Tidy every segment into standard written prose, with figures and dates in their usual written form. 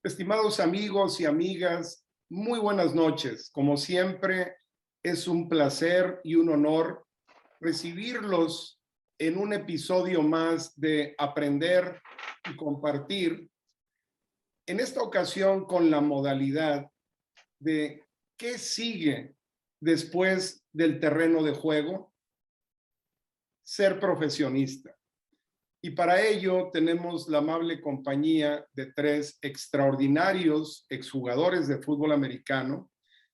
Estimados amigos y amigas, muy buenas noches. Como siempre, es un placer y un honor recibirlos en un episodio más de Aprender y Compartir. En esta ocasión con la modalidad de ¿qué sigue después del terreno de juego? Ser profesionista. Y para ello tenemos la amable compañía de tres extraordinarios exjugadores de fútbol americano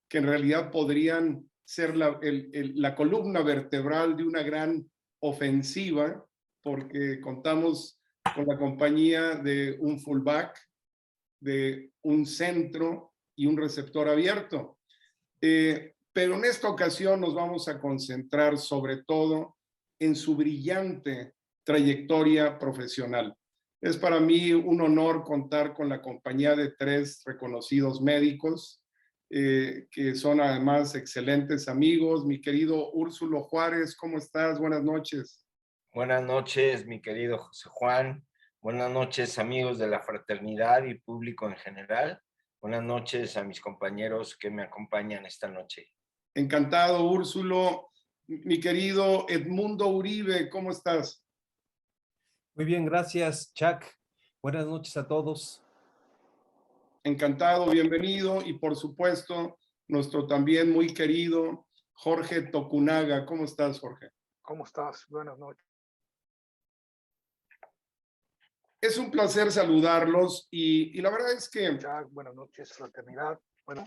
que en realidad podrían ser la columna vertebral de una gran ofensiva, porque contamos con la compañía de un fullback, de un centro y un receptor abierto. Pero en esta ocasión nos vamos a concentrar sobre todo en su brillante trayectoria profesional. Es para mí un honor contar con la compañía de tres reconocidos médicos, que son además excelentes amigos. Mi querido Úrsulo Juárez, ¿cómo estás? Buenas noches. Buenas noches, mi querido José Juan. Buenas noches, amigos de la fraternidad y público en general. Buenas noches a mis compañeros que me acompañan esta noche. Encantado, Úrsulo. Mi querido Edmundo Uribe, ¿cómo estás? Muy bien, gracias, Chuck. Buenas noches a todos. Encantado, bienvenido. Y por supuesto, nuestro también muy querido Jorge Tokunaga. ¿Cómo estás, Jorge? ¿Cómo estás? Buenas noches. Es un placer saludarlos y la verdad es que Chuck, buenas noches, fraternidad. Bueno,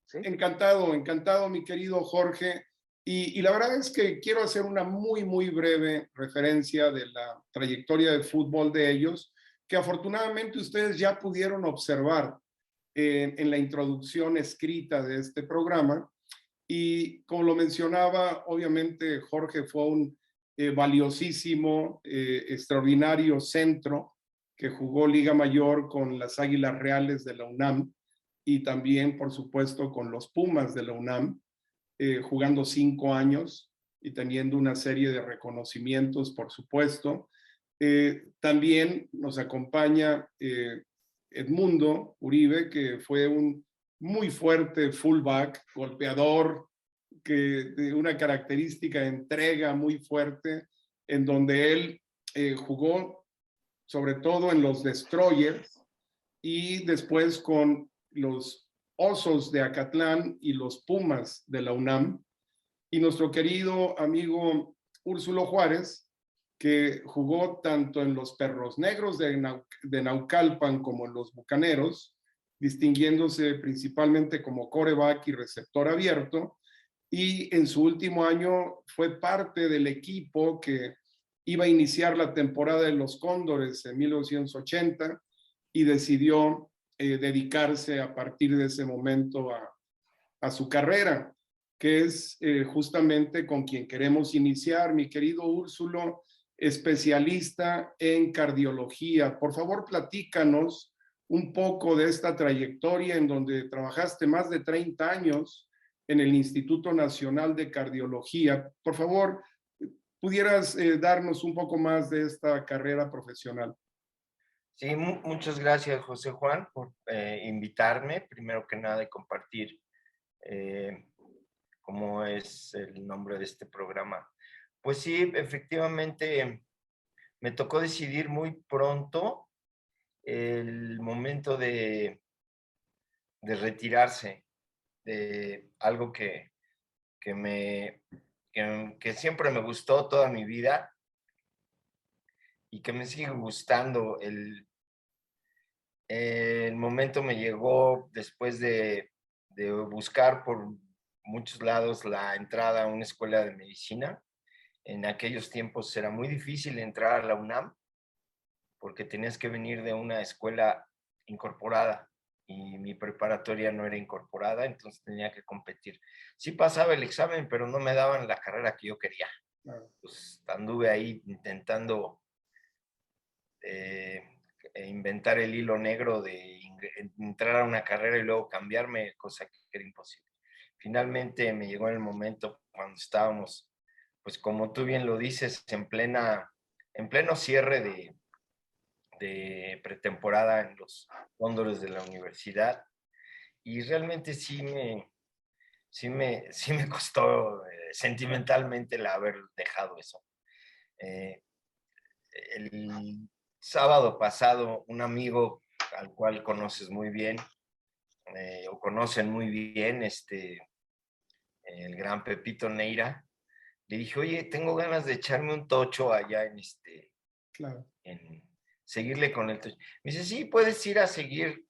sí. encantado, mi querido Jorge. Y la verdad es que quiero hacer una muy breve referencia de la trayectoria de fútbol de ellos, que afortunadamente ustedes ya pudieron observar en la introducción escrita de este programa. Y como lo mencionaba, obviamente Jorge fue un valiosísimo, extraordinario centro que jugó Liga Mayor con las Águilas Reales de la UNAM y también, por supuesto, con los Pumas de la UNAM, jugando 5 años y teniendo una serie de reconocimientos, por supuesto. También nos acompaña Edmundo Uribe, que fue un muy fuerte fullback, golpeador, que de una característica de entrega muy fuerte, en donde él jugó sobre todo en los Destroyers y después con los Osos de Acatlán y los Pumas de la UNAM. Y nuestro querido amigo Úrsulo Juárez, que jugó tanto en los Perros Negros de Naucalpan como en los Bucaneros, distinguiéndose principalmente como quarterback y receptor abierto, y en su último año fue parte del equipo que iba a iniciar la temporada de los Cóndores en 1980 y decidió dedicarse a partir de ese momento a su carrera, que es justamente con quien queremos iniciar. Mi querido Úrsulo, especialista en cardiología, por favor platícanos un poco de esta trayectoria en donde trabajaste más de 30 años en el Instituto Nacional de Cardiología. Por favor, ¿pudieras darnos un poco más de esta carrera profesional? Sí, muchas gracias, José Juan, por invitarme, primero que nada, y compartir cómo es el nombre de este programa. Pues sí, efectivamente, me tocó decidir muy pronto el momento de retirarse de algo que siempre me gustó toda mi vida y que me sigue gustando. El momento me llegó después de buscar por muchos lados la entrada a una escuela de medicina. En aquellos tiempos era muy difícil entrar a la UNAM porque tenías que venir de una escuela incorporada y mi preparatoria no era incorporada, entonces tenía que competir. Sí pasaba el examen, pero no me daban la carrera que yo quería. Pues anduve ahí intentando inventar el hilo negro de entrar a una carrera y luego cambiarme, cosa que era imposible. Finalmente me llegó el momento cuando estábamos, pues como tú bien lo dices, en pleno cierre de pretemporada en los Cóndores de la universidad y realmente sí me costó sentimentalmente el haber dejado eso. El sábado pasado, un amigo al cual conoces muy bien, o conocen muy bien, el gran Pepito Neira, le dije, oye, tengo ganas de echarme un tocho allá Claro. en seguirle con el tocho. Me dice, sí, puedes ir a seguir,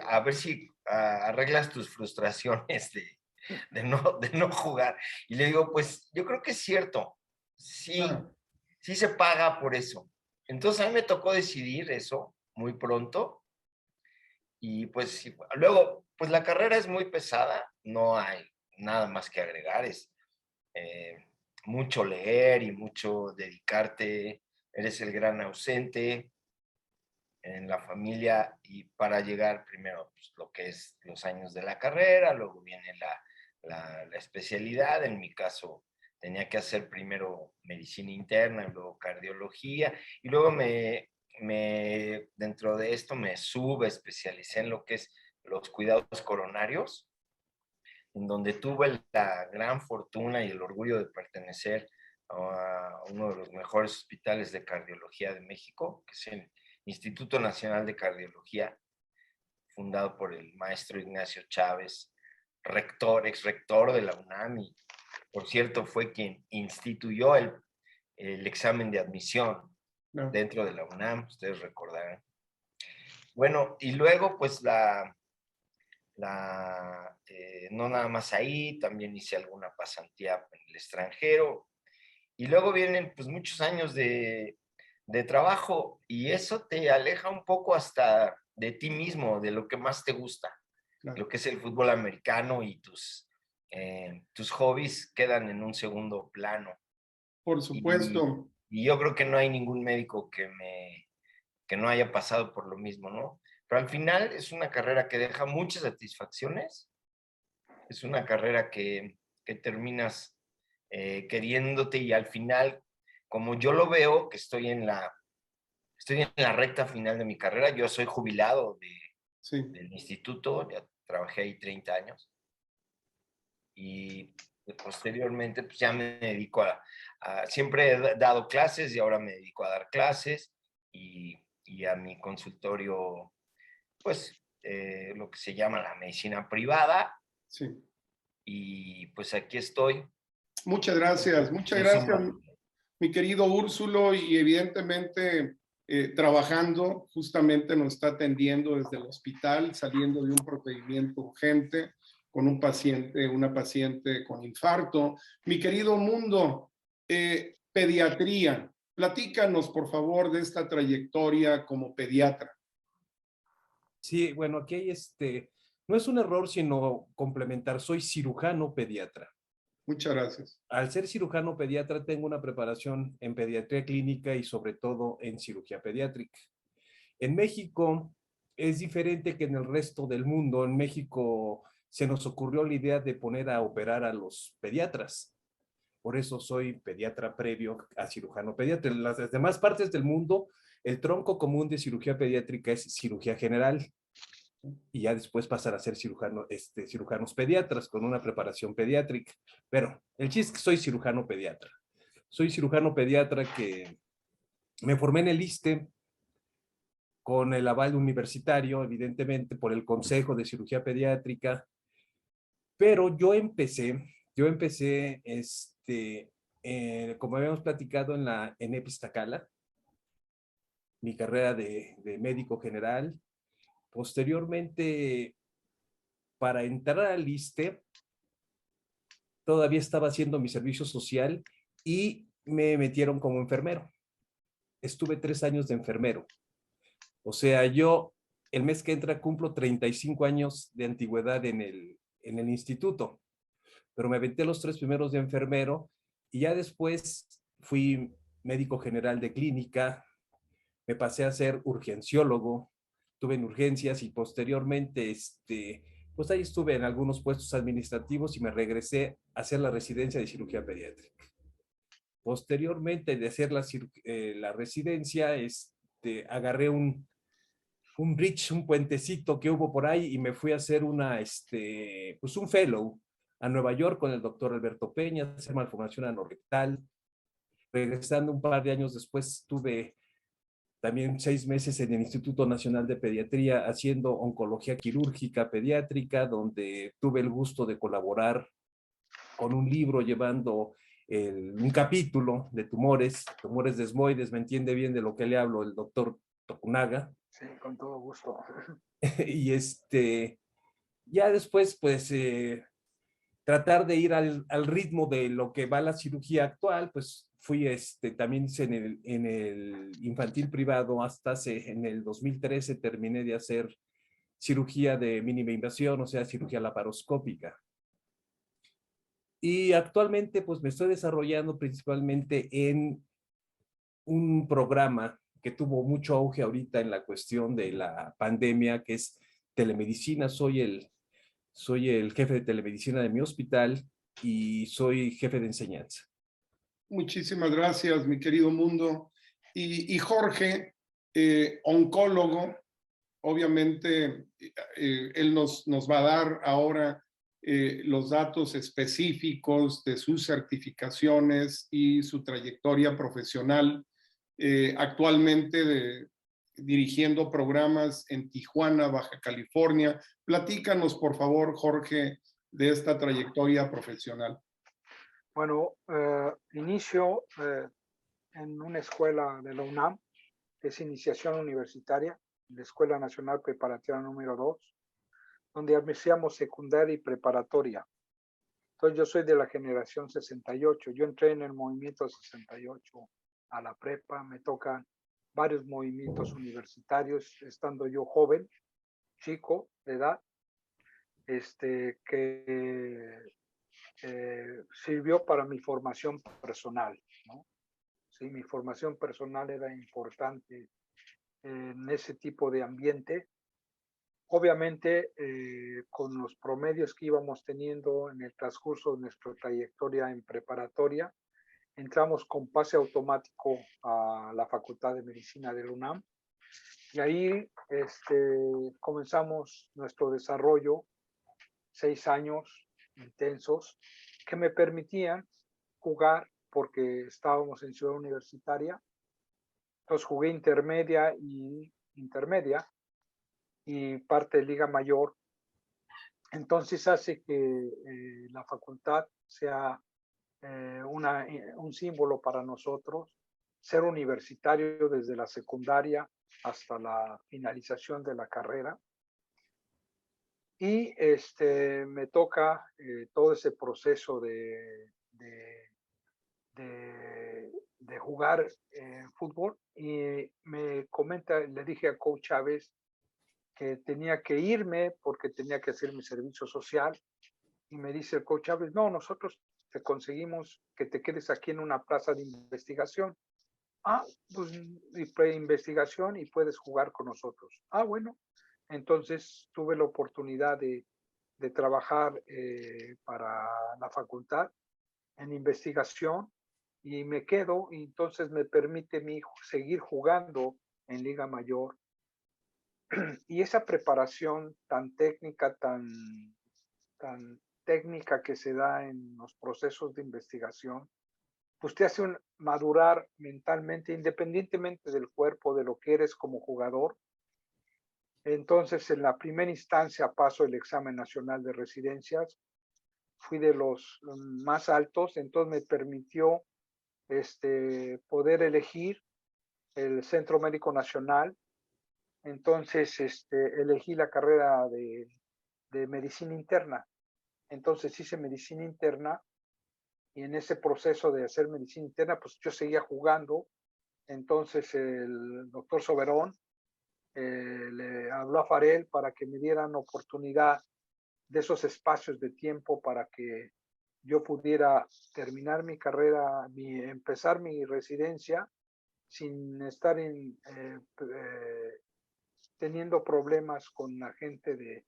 a ver si arreglas tus frustraciones de no jugar. Y le digo, pues yo creo que es cierto, sí, Claro. sí se paga por eso. Entonces a mí me tocó decidir eso muy pronto y pues sí, luego, pues la carrera es muy pesada, no hay nada más que agregar, es eh, mucho leer y mucho dedicarte, eres el gran ausente en la familia y para llegar primero pues, lo que es los años de la carrera, luego viene la especialidad, en mi caso tenía que hacer primero medicina interna y luego cardiología y luego dentro de esto me subespecialicé en lo que es los cuidados coronarios, en donde tuve la gran fortuna y el orgullo de pertenecer a uno de los mejores hospitales de cardiología de México, que es el Instituto Nacional de Cardiología, fundado por el maestro Ignacio Chávez, ex rector de la UNAM, y por cierto fue quien instituyó el examen de admisión No. dentro de la UNAM, ustedes recordarán. Bueno, y luego pues no nada más ahí, también hice alguna pasantía en el extranjero, y luego vienen pues muchos años de trabajo y eso te aleja un poco hasta de ti mismo, de lo que más te gusta, Claro. lo que es el fútbol americano y tus hobbies quedan en un segundo plano. Por Y, supuesto. y yo creo que no hay ningún médico que no haya pasado por lo mismo, ¿no? Pero al final es una carrera que deja muchas satisfacciones, es una carrera que terminas queriéndote y al final, como yo lo veo, que estoy en la recta final de mi carrera, yo soy jubilado Sí. del instituto, ya trabajé ahí 30 años y posteriormente pues ya me dedico siempre he dado clases y ahora me dedico a dar clases y a mi consultorio, pues lo que se llama la medicina privada Sí. y pues aquí estoy. Muchas gracias. Muchas En gracias, suma, mi querido Úrsulo, y evidentemente trabajando, justamente nos está atendiendo desde el hospital, saliendo de un procedimiento urgente con un paciente, una paciente con infarto. Mi querido Mundo, pediatría, platícanos por favor de esta trayectoria como pediatra. Sí, bueno, aquí hay no es un error, sino complementar. Soy cirujano pediatra. Muchas gracias. Al ser cirujano pediatra, tengo una preparación en pediatría clínica y sobre todo en cirugía pediátrica. En México es diferente que en el resto del mundo. En México se nos ocurrió la idea de poner a operar a los pediatras. Por eso soy pediatra previo a cirujano pediatra. En las demás partes del mundo, el tronco común de cirugía pediátrica es cirugía general y ya después pasar a ser cirujanos pediatras con una preparación pediátrica. Pero el chiste es que soy cirujano pediatra. Soy cirujano pediatra que me formé en el ISSSTE con el aval universitario, evidentemente, por el Consejo de Cirugía Pediátrica, pero yo empecé, como habíamos platicado en Epistacala, mi carrera de médico general. Posteriormente, para entrar al ISSSTE, todavía estaba haciendo mi servicio social y me metieron como enfermero. Estuve 3 años de enfermero. O sea, yo el mes que entra cumplo 35 años de antigüedad en el instituto, pero me aventé los 3 primeros de enfermero y ya después fui médico general de clínica, me pasé a ser urgenciólogo, estuve en urgencias y posteriormente, pues ahí estuve en algunos puestos administrativos y me regresé a hacer la residencia de cirugía pediátrica. Posteriormente de hacer la residencia, agarré un bridge, un puentecito que hubo por ahí y me fui a hacer pues un fellow a Nueva York con el doctor Alberto Peña, hacer malformación anorrectal. Regresando un par de años después, tuve también 6 meses en el Instituto Nacional de Pediatría haciendo oncología quirúrgica pediátrica, donde tuve el gusto de colaborar con un libro llevando un capítulo de tumores desmoides. Me entiende bien de lo que le hablo el doctor Tokunaga. Sí, con todo gusto. Y ya después, pues, tratar de ir al ritmo de lo que va la cirugía actual, pues fui, también hice en el infantil privado hasta en el 2013 terminé de hacer cirugía de mínima invasión, o sea, cirugía laparoscópica. Y actualmente, pues me estoy desarrollando principalmente en un programa que tuvo mucho auge ahorita en la cuestión de la pandemia, que es telemedicina. Soy el jefe de telemedicina de mi hospital y soy jefe de enseñanza. Muchísimas gracias, mi querido Mundo. Y Jorge, oncólogo, obviamente, él nos va a dar ahora los datos específicos de sus certificaciones y su trayectoria profesional, actualmente dirigiendo programas en Tijuana, Baja California. Platícanos, por favor, Jorge, de esta trayectoria profesional. Bueno, inicio en una escuela de la UNAM, que es iniciación universitaria, la Escuela Nacional Preparatoria número 2, donde hacíamos secundaria y preparatoria. Entonces yo soy de la generación 68, yo entré en el movimiento 68 a la prepa, me tocan varios movimientos universitarios, estando yo joven, chico de edad, que sirvió para mi formación personal, ¿no? Sí, mi formación personal era importante en ese tipo de ambiente. Obviamente, con los promedios que íbamos teniendo en el transcurso de nuestra trayectoria en preparatoria, entramos con pase automático a la Facultad de Medicina de la UNAM y ahí comenzamos nuestro desarrollo, 6 años intensos que me permitían jugar porque estábamos en Ciudad Universitaria. Entonces jugué intermedia y parte de Liga Mayor. Entonces hace que la facultad sea un símbolo para nosotros, ser universitario desde la secundaria hasta la finalización de la carrera. Y me toca todo ese proceso de jugar fútbol y me comenta, le dije a Coach Chávez que tenía que irme porque tenía que hacer mi servicio social y me dice el Coach Chávez, no, nosotros te conseguimos que te quedes aquí en una plaza de investigación. Ah, pues investigación y puedes jugar con nosotros. Ah, bueno. Entonces tuve la oportunidad de trabajar para la facultad en investigación y me quedo y entonces me permite seguir jugando en Liga Mayor. Y esa preparación tan técnica, tan técnica que se da en los procesos de investigación, pues te hace madurar mentalmente, independientemente del cuerpo, de lo que eres como jugador. Entonces, en la primera instancia paso el examen nacional de residencias, fui de los más altos, entonces me permitió poder elegir el Centro Médico Nacional. Entonces, elegí la carrera de medicina interna. Entonces hice medicina interna y en ese proceso de hacer medicina interna, pues yo seguía jugando. Entonces el doctor Soberón le habló a Farel para que me dieran oportunidad de esos espacios de tiempo para que yo pudiera terminar mi carrera, empezar mi residencia sin estar teniendo problemas con la gente de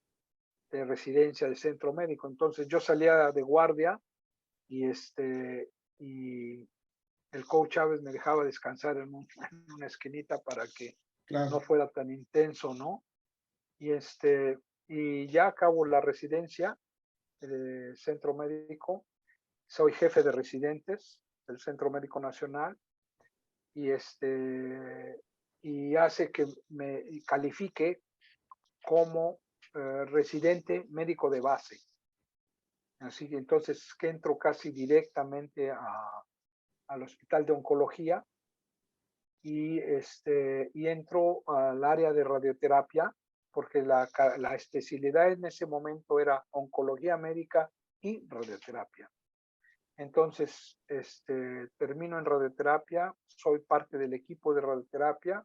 residencia de centro médico. Entonces yo salía de guardia y el coach Chávez me dejaba descansar en una esquinita para que Claro. no fuera tan intenso, ¿no? Y ya acabo la residencia del centro médico, soy jefe de residentes del Centro Médico Nacional y y hace que me califique como residente médico de base. Así que entonces que entro casi directamente al hospital de oncología y entro al área de radioterapia porque la especialidad en ese momento era oncología médica y radioterapia. Entonces, termino en radioterapia, soy parte del equipo de radioterapia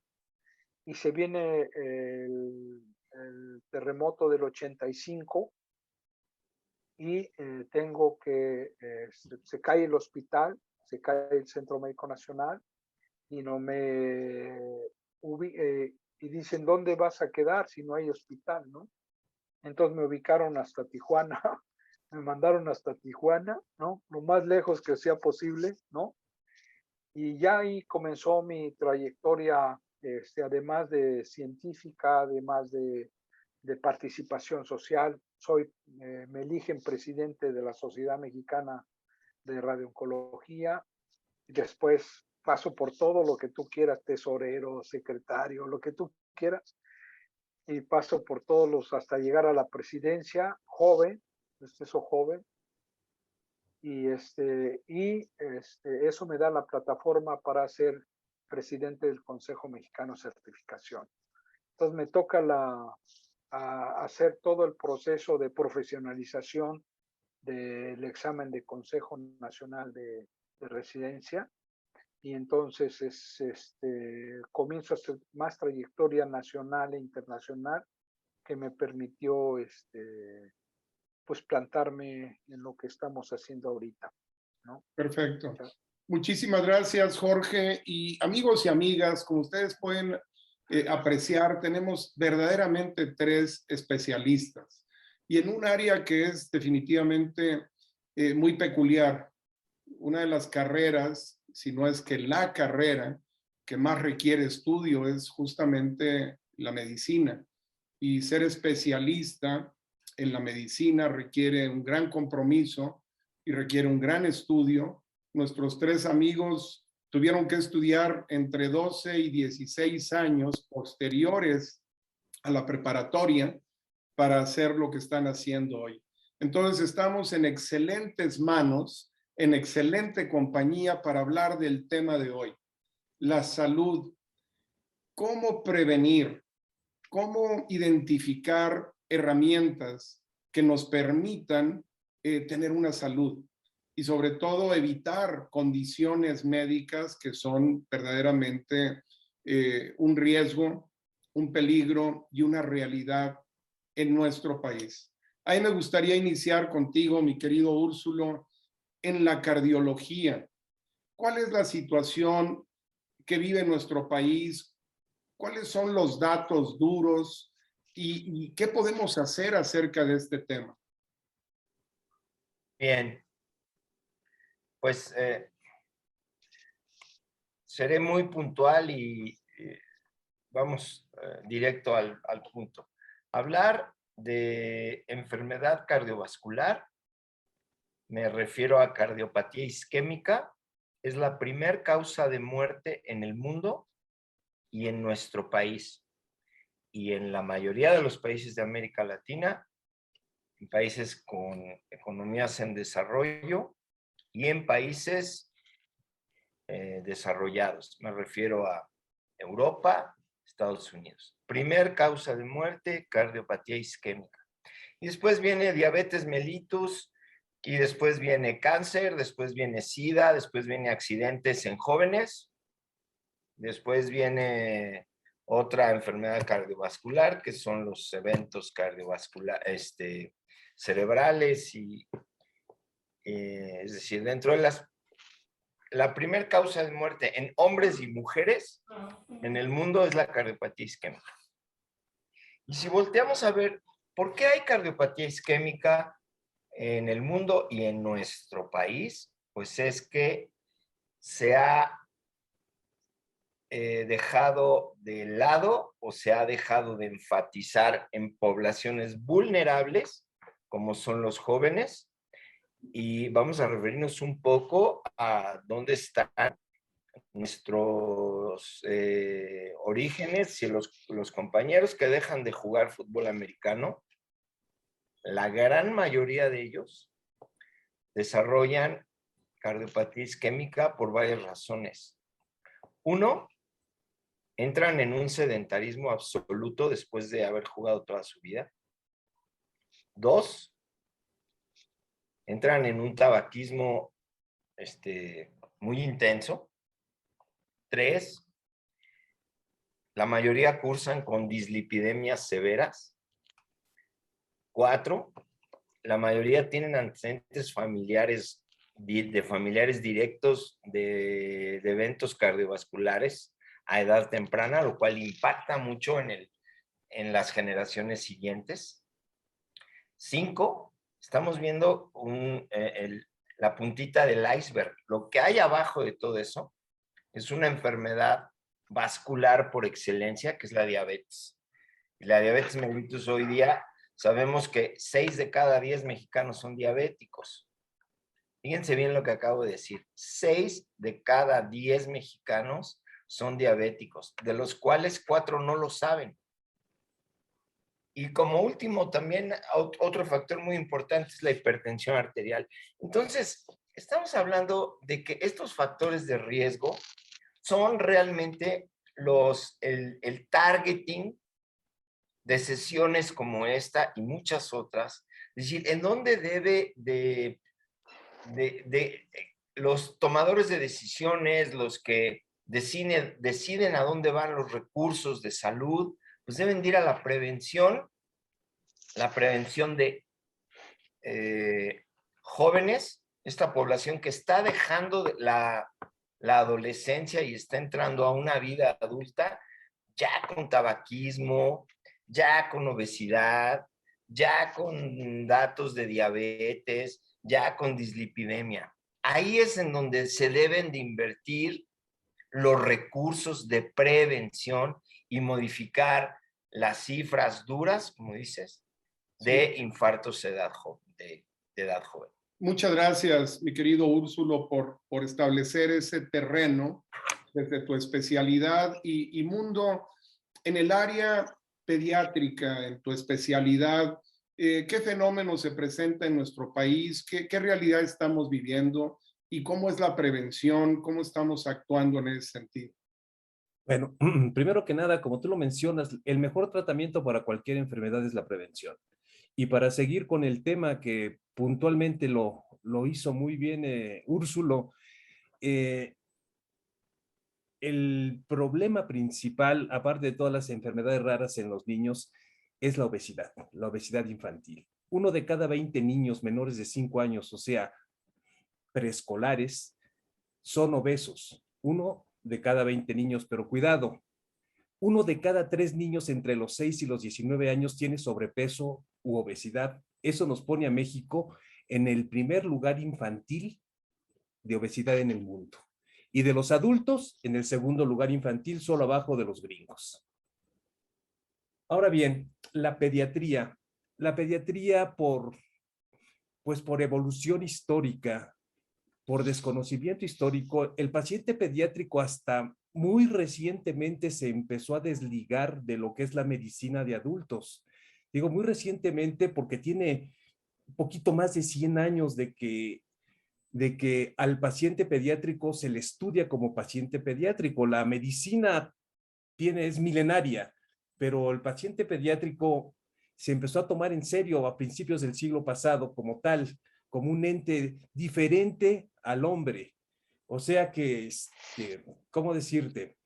y se viene el terremoto del 85 y tengo que, se cae el hospital, se cae el Centro Médico Nacional y no me y dicen, ¿dónde vas a quedar si no hay hospital, no? Entonces me ubicaron hasta Tijuana, me mandaron hasta Tijuana, ¿no? Lo más lejos que sea posible, ¿no? Y ya ahí comenzó mi trayectoria, además de científica, además de participación social. Me eligen presidente de la Sociedad Mexicana de Radiooncología. Después paso por todo lo que tú quieras, tesorero, secretario, lo que tú quieras. Y paso por todos los hasta llegar a la presidencia, joven, soy joven. Y, eso me da la plataforma para ser presidente del Consejo Mexicano de Certificación. Entonces me toca hacer todo el proceso de profesionalización del examen de Consejo Nacional de Residencia y entonces comienzo a hacer más trayectoria nacional e internacional que me permitió pues plantarme en lo que estamos haciendo ahorita, ¿no? Perfecto. Muchísimas gracias, Jorge. Y amigos y amigas, como ustedes pueden apreciar, tenemos verdaderamente 3 especialistas y en un área que es definitivamente muy peculiar. Una de las carreras, si no es que la carrera que más requiere estudio es justamente la medicina. Y ser especialista en la medicina requiere un gran compromiso y requiere un gran estudio. Nuestros 3 amigos tuvieron que estudiar entre 12 y 16 años posteriores a la preparatoria para hacer lo que están haciendo hoy. Entonces estamos en excelentes manos, en excelente compañía para hablar del tema de hoy, la salud. ¿Cómo prevenir? ¿Cómo identificar herramientas que nos permitan tener una salud? Y sobre todo evitar condiciones médicas que son verdaderamente un riesgo, un peligro y una realidad en nuestro país. Ahí me gustaría iniciar contigo, mi querido Úrsulo, en la cardiología. ¿Cuál es la situación que vive nuestro país? ¿Cuáles son los datos duros y qué podemos hacer acerca de este tema? Bien, pues seré muy puntual y vamos directo al punto. Hablar de enfermedad cardiovascular, me refiero a cardiopatía isquémica, es la primer causa de muerte en el mundo y en nuestro país. Y en la mayoría de los países de América Latina, en países con economías en desarrollo y en países desarrollados. Me refiero a Europa, Estados Unidos. Primer causa de muerte, cardiopatía isquémica. Y después viene diabetes mellitus, y después viene cáncer, después viene SIDA, después viene accidentes en jóvenes, después viene otra enfermedad cardiovascular, que son los eventos cardiovasculares, cerebrales, es decir, dentro de la primera causa de muerte en hombres y mujeres en el mundo es la cardiopatía isquémica. Y si volteamos a ver, ¿por qué hay cardiopatía isquémica en el mundo y en nuestro país? Pues es que se ha dejado de lado o se ha dejado de enfatizar en poblaciones vulnerables, como son los jóvenes, y vamos a referirnos un poco a dónde están nuestros orígenes y los compañeros que dejan de jugar fútbol americano. La gran mayoría de ellos desarrollan cardiopatía isquémica por varias razones. Uno, entran en un sedentarismo absoluto después de haber jugado toda su vida. Dos, entran en un tabaquismo muy intenso. Tres, la mayoría cursan con dislipidemias severas. Cuatro, la mayoría tienen antecedentes familiares de familiares directos de eventos cardiovasculares a edad temprana, lo cual impacta mucho en las generaciones siguientes. 5, estamos viendo la puntita del iceberg. Lo que hay abajo de todo eso es una enfermedad vascular por excelencia, que es la diabetes. Y la diabetes mellitus hoy día, sabemos que 6 de cada 10 mexicanos son diabéticos. Fíjense bien lo que acabo de decir. 6 de cada 10 mexicanos son diabéticos, de los cuales 4 no lo saben. Y como último, también otro factor muy importante es la hipertensión arterial. Entonces, estamos hablando de que estos factores de riesgo son realmente el targeting de sesiones como esta y muchas otras. Es decir, en dónde debe de los tomadores de decisiones, los que deciden a dónde van los recursos de salud, pues deben de ir a la prevención de jóvenes, esta población que está dejando la adolescencia y está entrando a una vida adulta ya con tabaquismo, ya con obesidad, ya con datos de diabetes, ya con dislipidemia. Ahí es en donde se deben de invertir los recursos de prevención y modificar las cifras duras, como dices, de infartos de edad joven. Muchas gracias, mi querido Úrsulo, por establecer ese terreno desde tu especialidad y mundo en el área pediátrica, en tu especialidad. ¿Qué fenómeno se presenta en nuestro país? ¿Qué realidad estamos viviendo? ¿Y cómo es la prevención? ¿Cómo estamos actuando en ese sentido? Bueno, primero que nada, como tú lo mencionas, el mejor tratamiento para cualquier enfermedad es la prevención. Y para seguir con el tema que puntualmente lo hizo muy bien Úrsulo, el problema principal, aparte de todas las enfermedades raras en los niños, es la obesidad infantil. 1 de cada 20 niños menores de 5 años, o sea, preescolares, son obesos. 1 de cada 20 niños, pero cuidado, 1 de cada 3 niños entre los 6 y los 19 años tiene sobrepeso u obesidad. Eso nos pone a México en el primer lugar infantil de obesidad en el mundo. Y de los adultos, en el segundo lugar infantil, solo abajo de los gringos. Ahora bien, la pediatría por evolución histórica, por desconocimiento histórico, el paciente pediátrico hasta muy recientemente se empezó a desligar de lo que es la medicina de adultos. Digo muy recientemente porque tiene un poquito más de 100 años de que al paciente pediátrico se le estudia como paciente pediátrico. La medicina es milenaria, pero el paciente pediátrico se empezó a tomar en serio a principios del siglo pasado como tal, como un ente diferente al hombre. O sea que, ¿cómo decirte?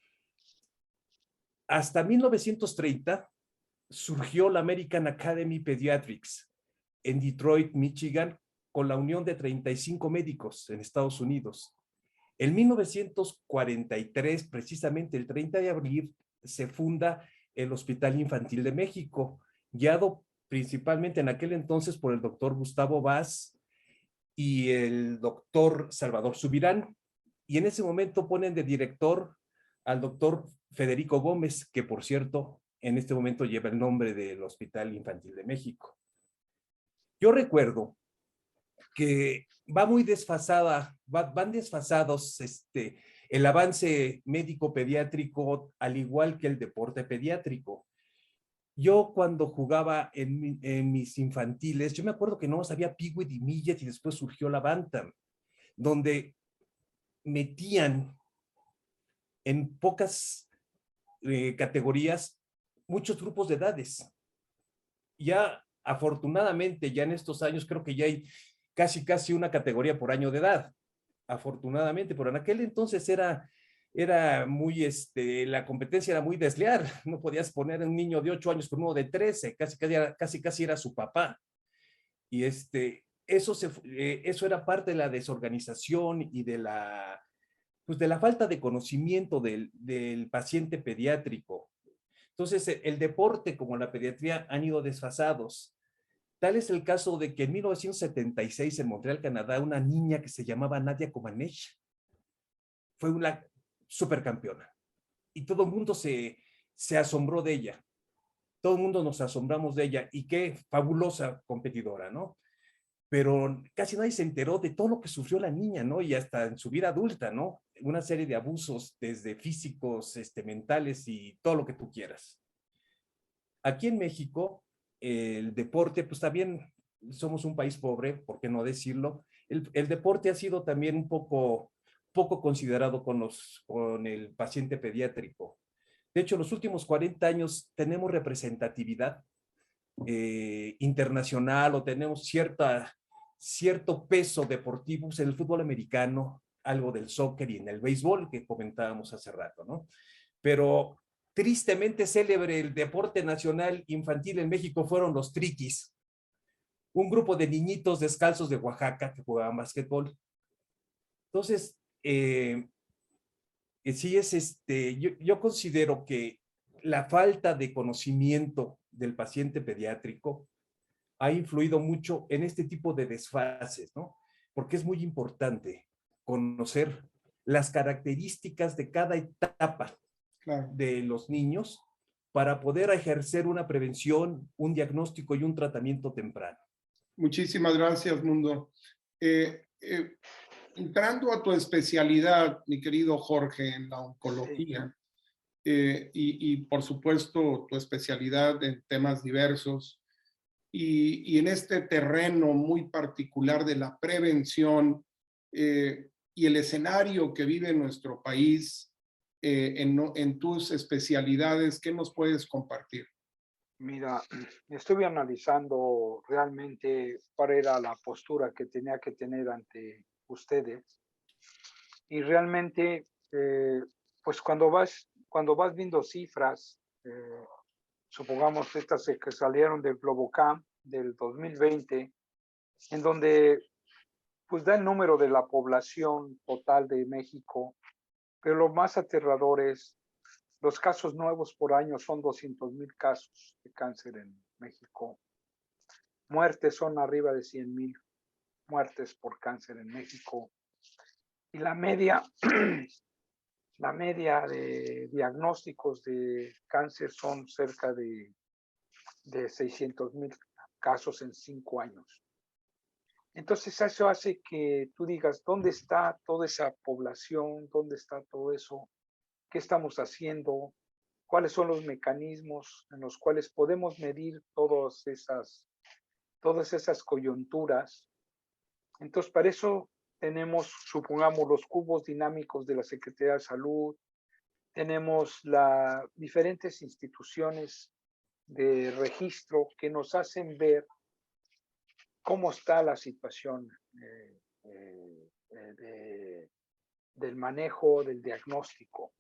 Hasta 1930 surgió la American Academy Pediatrics en Detroit, Michigan, con la unión de 35 médicos en Estados Unidos. En 1943, precisamente el 30 de abril, se funda el Hospital Infantil de México, guiado principalmente en aquel entonces por el doctor Gustavo Vaz y el doctor Salvador Subirán. Y en ese momento ponen de director al doctor Federico Gómez, que por cierto, en este momento lleva el nombre del Hospital Infantil de México. Yo recuerdo que va muy desfasada, van desfasados el avance médico pediátrico, al igual que el deporte pediátrico. Yo cuando jugaba en mis infantiles, yo me acuerdo que no sabía Peewit y Millet y después surgió la Bantam, donde metían en pocas categorías muchos grupos de edades. Ya afortunadamente, ya en estos años creo que ya hay casi una categoría por año de edad, afortunadamente, pero en aquel entonces era muy, la competencia era muy desleal, no podías poner a un niño de 8 años con uno de 13, casi era su papá. Y eso era parte de la desorganización y pues de la falta de conocimiento del paciente pediátrico. Entonces, el deporte como la pediatría han ido desfasados. Tal es el caso de que en 1976 en Montreal, Canadá, una niña que se llamaba Nadia Comaneci fue una supercampeona. Y todo el mundo se asombró de ella. Todo el mundo nos asombramos de ella. Y qué fabulosa competidora, ¿no? Pero casi nadie se enteró de todo lo que sufrió la niña, ¿no? Y hasta en su vida adulta, ¿no? Una serie de abusos, desde físicos, mentales y todo lo que tú quieras. Aquí en México, el deporte, pues también somos un país pobre, ¿por qué no decirlo? El deporte ha sido también un poco considerado con el paciente pediátrico. De hecho, en los últimos 40 años tenemos representatividad internacional o tenemos cierto peso deportivo en el fútbol americano, algo del soccer y en el béisbol que comentábamos hace rato, ¿no? Pero tristemente célebre el deporte nacional infantil en México fueron los triquis, un grupo de niñitos descalzos de Oaxaca que jugaban básquetbol. Entonces, sí yo considero que la falta de conocimiento del paciente pediátrico ha influido mucho en este tipo de desfases, ¿no? Porque es muy importante conocer las características de cada etapa de los niños para poder ejercer una prevención, un diagnóstico y un tratamiento temprano. Muchísimas gracias, Mundo. Entrando a tu especialidad, mi querido Jorge, en la oncología, y por supuesto tu especialidad en temas diversos, y en este terreno muy particular de la prevención y el escenario que vive nuestro país en tus especialidades, ¿qué nos puedes compartir? Mira, estuve analizando realmente cuál era la postura que tenía que tener ante ustedes y realmente, pues cuando vas viendo cifras, supongamos estas que salieron del Globocam del 2020, en donde pues da el número de la población total de México, pero lo más aterrador es los casos nuevos por año son 200,000 casos de cáncer en México. Muertes son arriba de 100,000 muertes por cáncer en México. Y la media de diagnósticos de cáncer son cerca de 600,000 casos en 5 años. Entonces eso hace que tú digas, ¿dónde está toda esa población? ¿Dónde está todo eso? ¿Qué estamos haciendo? ¿Cuáles son los mecanismos en los cuales podemos medir todas esas coyunturas? Entonces, para eso tenemos, supongamos, los cubos dinámicos de la Secretaría de Salud, tenemos las diferentes instituciones de registro que nos hacen ver cómo está la situación del manejo, del diagnóstico.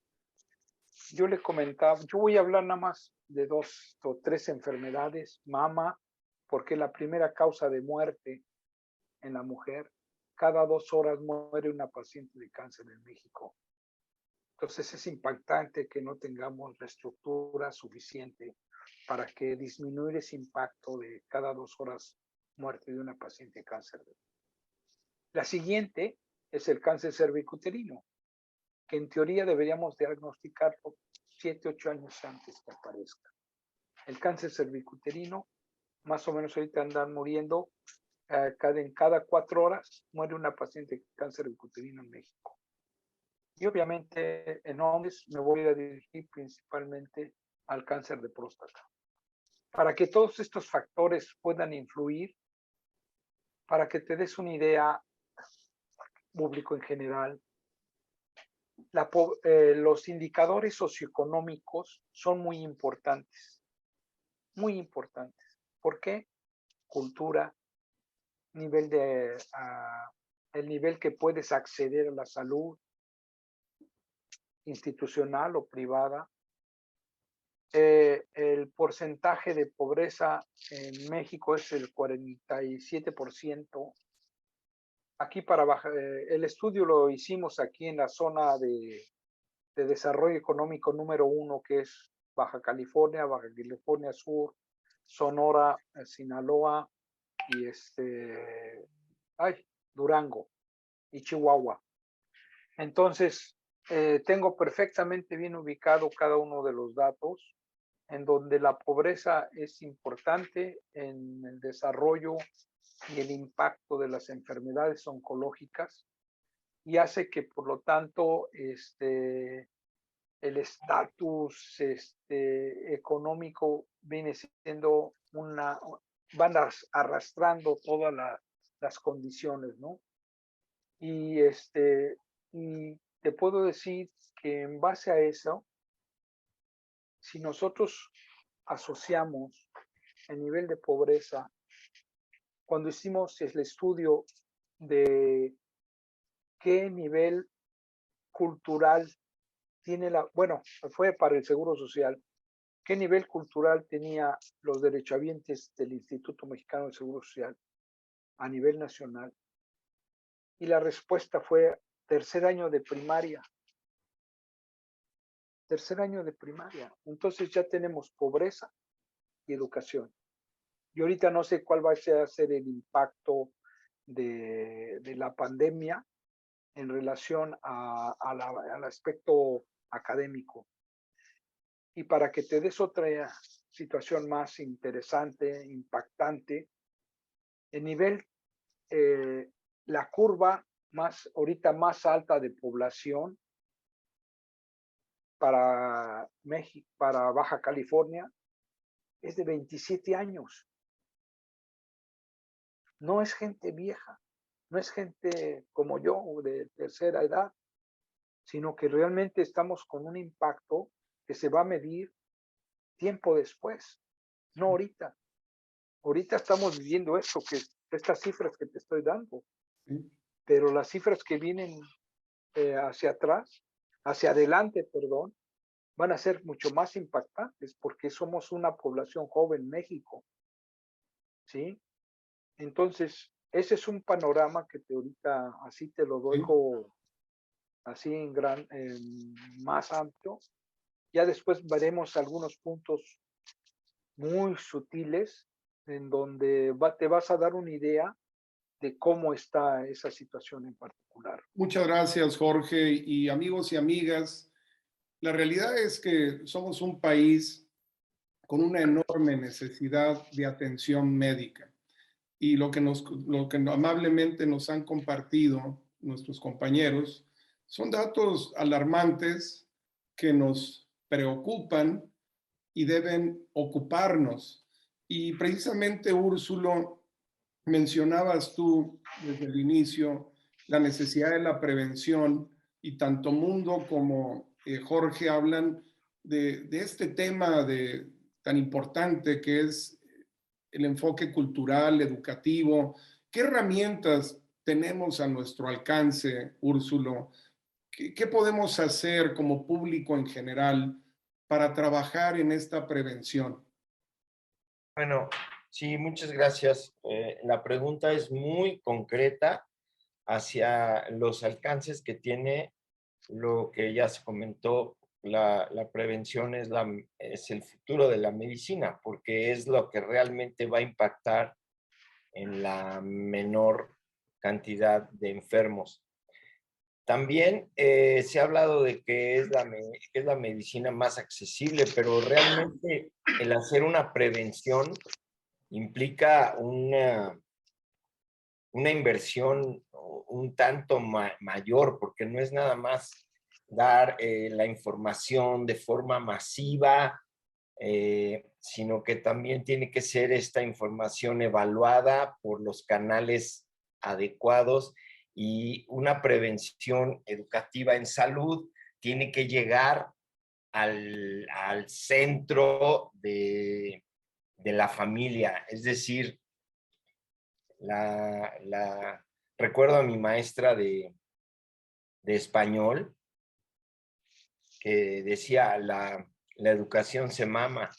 Yo le comentaba, yo voy a hablar nada más de 2 o 3 enfermedades, mama, porque la primera causa de muerte en la mujer, cada 2 horas muere una paciente de cáncer en México. Entonces es impactante que no tengamos la estructura suficiente para que disminuir ese impacto de cada 2 horas muerte de una paciente de cáncer. La siguiente es el cáncer cervicuterino. que en teoría deberíamos diagnosticarlo 7, 8 años antes que aparezca. El cáncer cervicuterino, más o menos ahorita andan muriendo, en cada 4 horas muere una paciente con cáncer cervicuterino en México. Y obviamente en hombres me voy a dirigir principalmente al cáncer de próstata. Para que todos estos factores puedan influir, para que te des una idea, público en general, los indicadores socioeconómicos son muy importantes. Muy importantes. ¿Por qué? Cultura, el nivel que puedes acceder a la salud institucional o privada. El porcentaje de pobreza en México es el 47%. Aquí el estudio lo hicimos aquí en la zona de desarrollo económico número 1, que es Baja California Sur, Sonora, Sinaloa y Durango y Chihuahua. Entonces, tengo perfectamente bien ubicado cada uno de los datos, en donde la pobreza es importante en el desarrollo y el impacto de las enfermedades oncológicas, y hace que, por lo tanto, el estatus económico viene siendo van arrastrando todas las condiciones, ¿no? Y te puedo decir que en base a eso, si nosotros asociamos el nivel de pobreza, cuando hicimos el estudio de qué nivel cultural tiene fue para el Seguro Social, qué nivel cultural tenía los derechohabientes del Instituto Mexicano del Seguro Social a nivel nacional, y la respuesta fue tercer año de primaria. Tercer año de primaria. Entonces ya tenemos pobreza y educación. Y ahorita no sé cuál va a ser el impacto de la pandemia en relación al aspecto académico. Y para que te des otra situación más interesante, impactante, el nivel, la curva ahorita más alta de población para México, para Baja California, es de 27 años. No es gente vieja, no es gente como yo de tercera edad, sino que realmente estamos con un impacto que se va a medir tiempo después, no ahorita. Ahorita estamos viviendo estas cifras que te estoy dando, pero las cifras que vienen hacia adelante, perdón, van a ser mucho más impactantes porque somos una población joven en México, ¿sí? Entonces, ese es un panorama que ahorita así te lo doy así más amplio. Ya después veremos algunos puntos muy sutiles en donde te vas a dar una idea de cómo está esa situación en particular. Muchas gracias, Jorge. Y amigos y amigas, la realidad es que somos un país con una enorme necesidad de atención médica. Y lo que amablemente nos han compartido nuestros compañeros son datos alarmantes que nos preocupan y deben ocuparnos. Y precisamente, Úrsulo, mencionabas tú desde el inicio la necesidad de la prevención, y tanto Mundo como Jorge hablan de este tema tan importante que es el enfoque cultural, educativo. ¿Qué herramientas tenemos a nuestro alcance, Úrsulo? ¿Qué podemos hacer como público en general para trabajar en esta prevención? Bueno, sí, muchas gracias. La pregunta es muy concreta hacia los alcances que tiene lo que ya se comentó. La prevención es el futuro de la medicina, porque es lo que realmente va a impactar en la menor cantidad de enfermos. También se ha hablado de que es la medicina más accesible, pero realmente el hacer una prevención implica una inversión un tanto mayor, porque no es nada más dar la información de forma masiva, sino que también tiene que ser esta información evaluada por los canales adecuados, y una prevención educativa en salud tiene que llegar al centro de la familia. Es decir, recuerdo a mi maestra de español que decía, la educación se mama.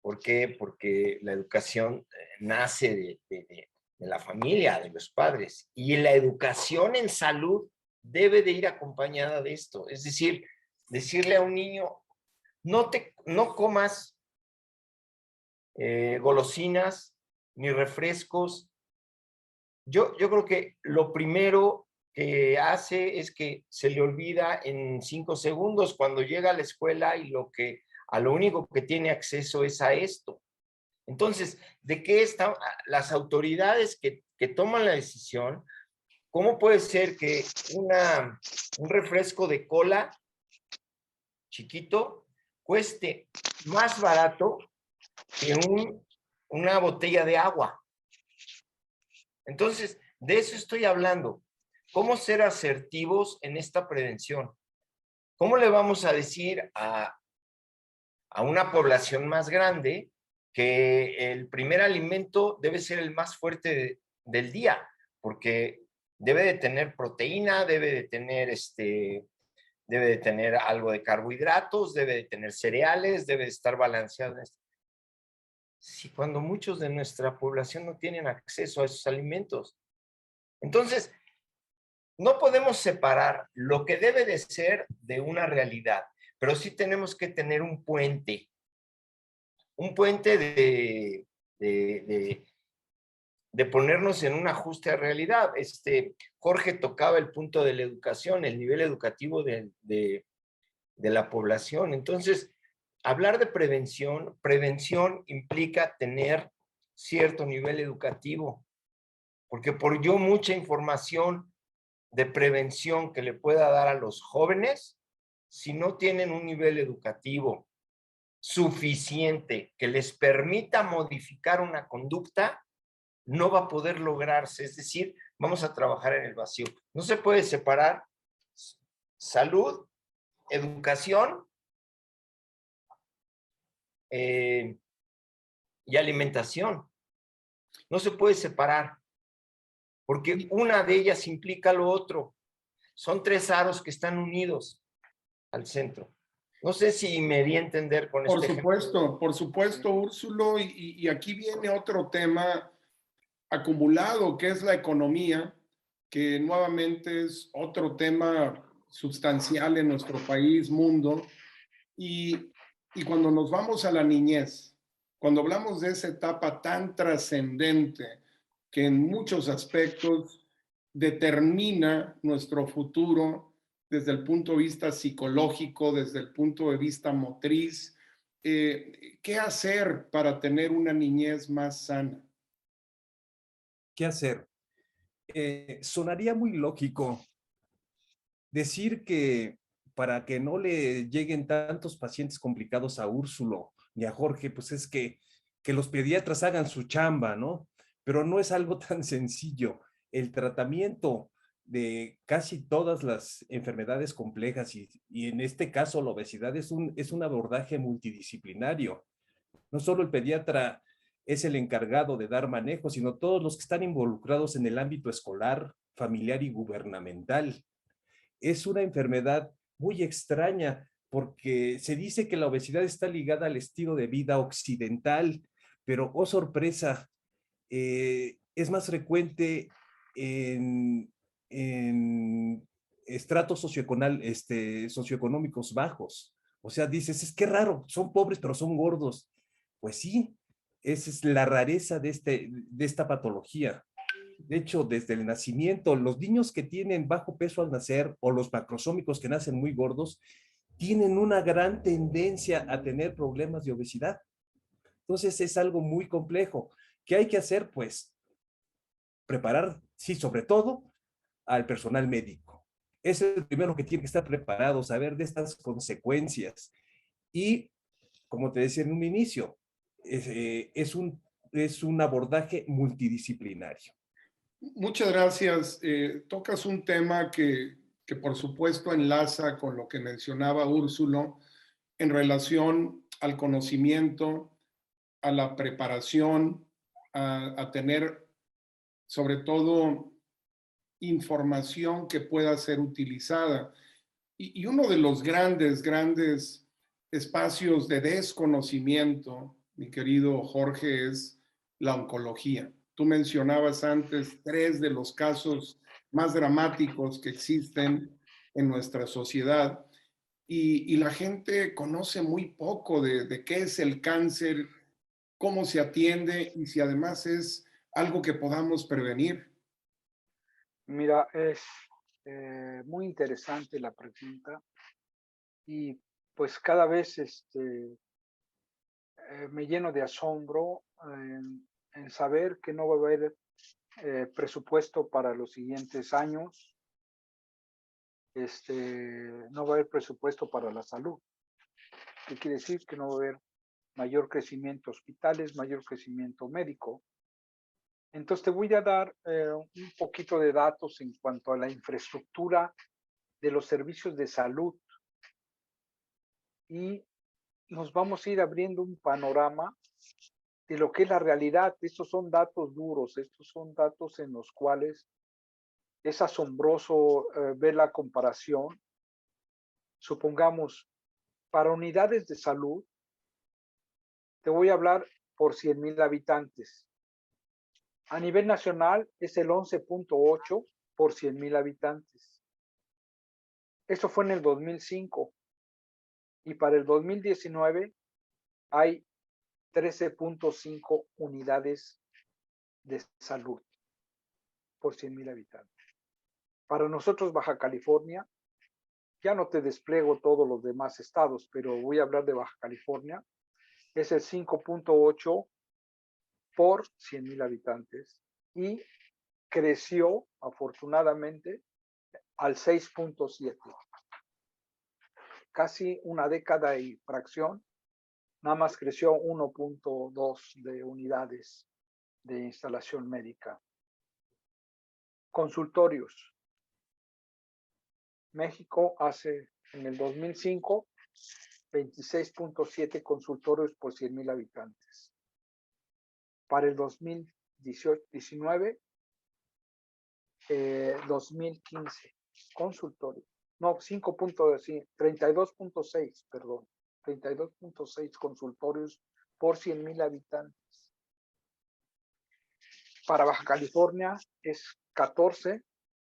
¿Por qué? Porque la educación nace de la familia, de los padres, y la educación en salud debe de ir acompañada de esto. Es decir, decirle a un niño, no comas golosinas ni refrescos. Yo creo que lo primero que hace es que se le olvida en 5 segundos cuando llega a la escuela, y a lo único que tiene acceso es a esto. Entonces, ¿de qué están las autoridades que toman la decisión? ¿Cómo puede ser que un refresco de cola chiquito cueste más barato que una botella de agua? Entonces, de eso estoy hablando. ¿Cómo ser asertivos en esta prevención? ¿Cómo le vamos a decir a una población más grande que el primer alimento debe ser el más fuerte del día? Porque debe de tener proteína, debe de tener algo de carbohidratos, debe de tener cereales, debe de estar balanceado. Si cuando muchos de nuestra población no tienen acceso a esos alimentos. Entonces, no podemos separar lo que debe de ser de una realidad, pero sí tenemos que tener un puente de ponernos en un ajuste a realidad. Jorge tocaba el punto de la educación, el nivel educativo de la población. Entonces, hablar de prevención implica tener cierto nivel educativo, porque por yo mucha información de prevención que le pueda dar a los jóvenes, si no tienen un nivel educativo suficiente que les permita modificar una conducta, no va a poder lograrse. Es decir, vamos a trabajar en el vacío. No se puede separar salud, educación y alimentación. No se puede separar, porque una de ellas implica lo otro. Son 3 aros que están unidos al centro. No sé si me di a entender con este ejemplo. Por supuesto, Úrsulo, y aquí viene otro tema acumulado, que es la economía, que nuevamente es otro tema sustancial en nuestro país, mundo, y cuando nos vamos a la niñez, cuando hablamos de esa etapa tan trascendente que en muchos aspectos determina nuestro futuro desde el punto de vista psicológico, desde el punto de vista motriz, ¿qué hacer para tener una niñez más sana? ¿Qué hacer? Sonaría muy lógico decir que para que no le lleguen tantos pacientes complicados a Úrsulo ni a Jorge, pues es que los pediatras hagan su chamba, ¿no? Pero no es algo tan sencillo. El tratamiento de casi todas las enfermedades complejas y en este caso la obesidad es un abordaje multidisciplinario. No solo el pediatra es el encargado de dar manejo, sino todos los que están involucrados en el ámbito escolar, familiar y gubernamental. Es una enfermedad muy extraña porque se dice que la obesidad está ligada al estilo de vida occidental, pero, oh sorpresa, es más frecuente en estratos socioeconómicos bajos. O sea, dices, es que raro, son pobres, pero son gordos. Pues sí, esa es la rareza de esta patología. De hecho, desde el nacimiento, los niños que tienen bajo peso al nacer o los macrosómicos que nacen muy gordos, tienen una gran tendencia a tener problemas de obesidad. Entonces es algo muy complejo. ¿Qué hay que hacer? Pues preparar, sí, sobre todo al personal médico. Es el primero que tiene que estar preparado, saber de estas consecuencias. Y, como te decía en un inicio, es un abordaje multidisciplinario. Muchas gracias. Tocas un tema que por supuesto enlaza con lo que mencionaba Úrsulo en relación al conocimiento, a la preparación, a tener sobre todo información que pueda ser utilizada. Y uno de los grandes espacios de desconocimiento, mi querido Jorge, es la oncología. Tú mencionabas antes 3 de los casos más dramáticos que existen en nuestra sociedad y la gente conoce muy poco de qué es el cáncer, cómo se atiende y si además es algo que podamos prevenir. Mira, es muy interesante la pregunta y pues cada vez me lleno de asombro en saber que no va a haber presupuesto para los siguientes años, no va a haber presupuesto para la salud. ¿Qué quiere decir? Que no va a haber mayor crecimiento hospitales, mayor crecimiento médico. Entonces te voy a dar un poquito de datos en cuanto a la infraestructura de los servicios de salud y nos vamos a ir abriendo un panorama de lo que es la realidad. Estos son datos duros, estos son datos en los cuales es asombroso ver la comparación. Supongamos, para unidades de salud, te voy a hablar por 100,000 habitantes. A nivel nacional es el 11.8 por 100,000 habitantes. Eso fue en el 2005. Y para el 2019 hay 13.5 unidades de salud por 100,000 habitantes. Para nosotros, Baja California, ya no te despliego todos los demás estados, pero voy a hablar de Baja California, es el 5.8 por 100,000 habitantes y creció afortunadamente al 6.7. Casi una década y fracción, nada más creció 1.2 de unidades de instalación médica. Consultorios. México hace en el 2005 26.7 consultorios por 100,000 habitantes. Para el 2019, 2015 consultorios. No, 32.6, perdón. 32.6 consultorios por 100,000 habitantes. Para Baja California es 14,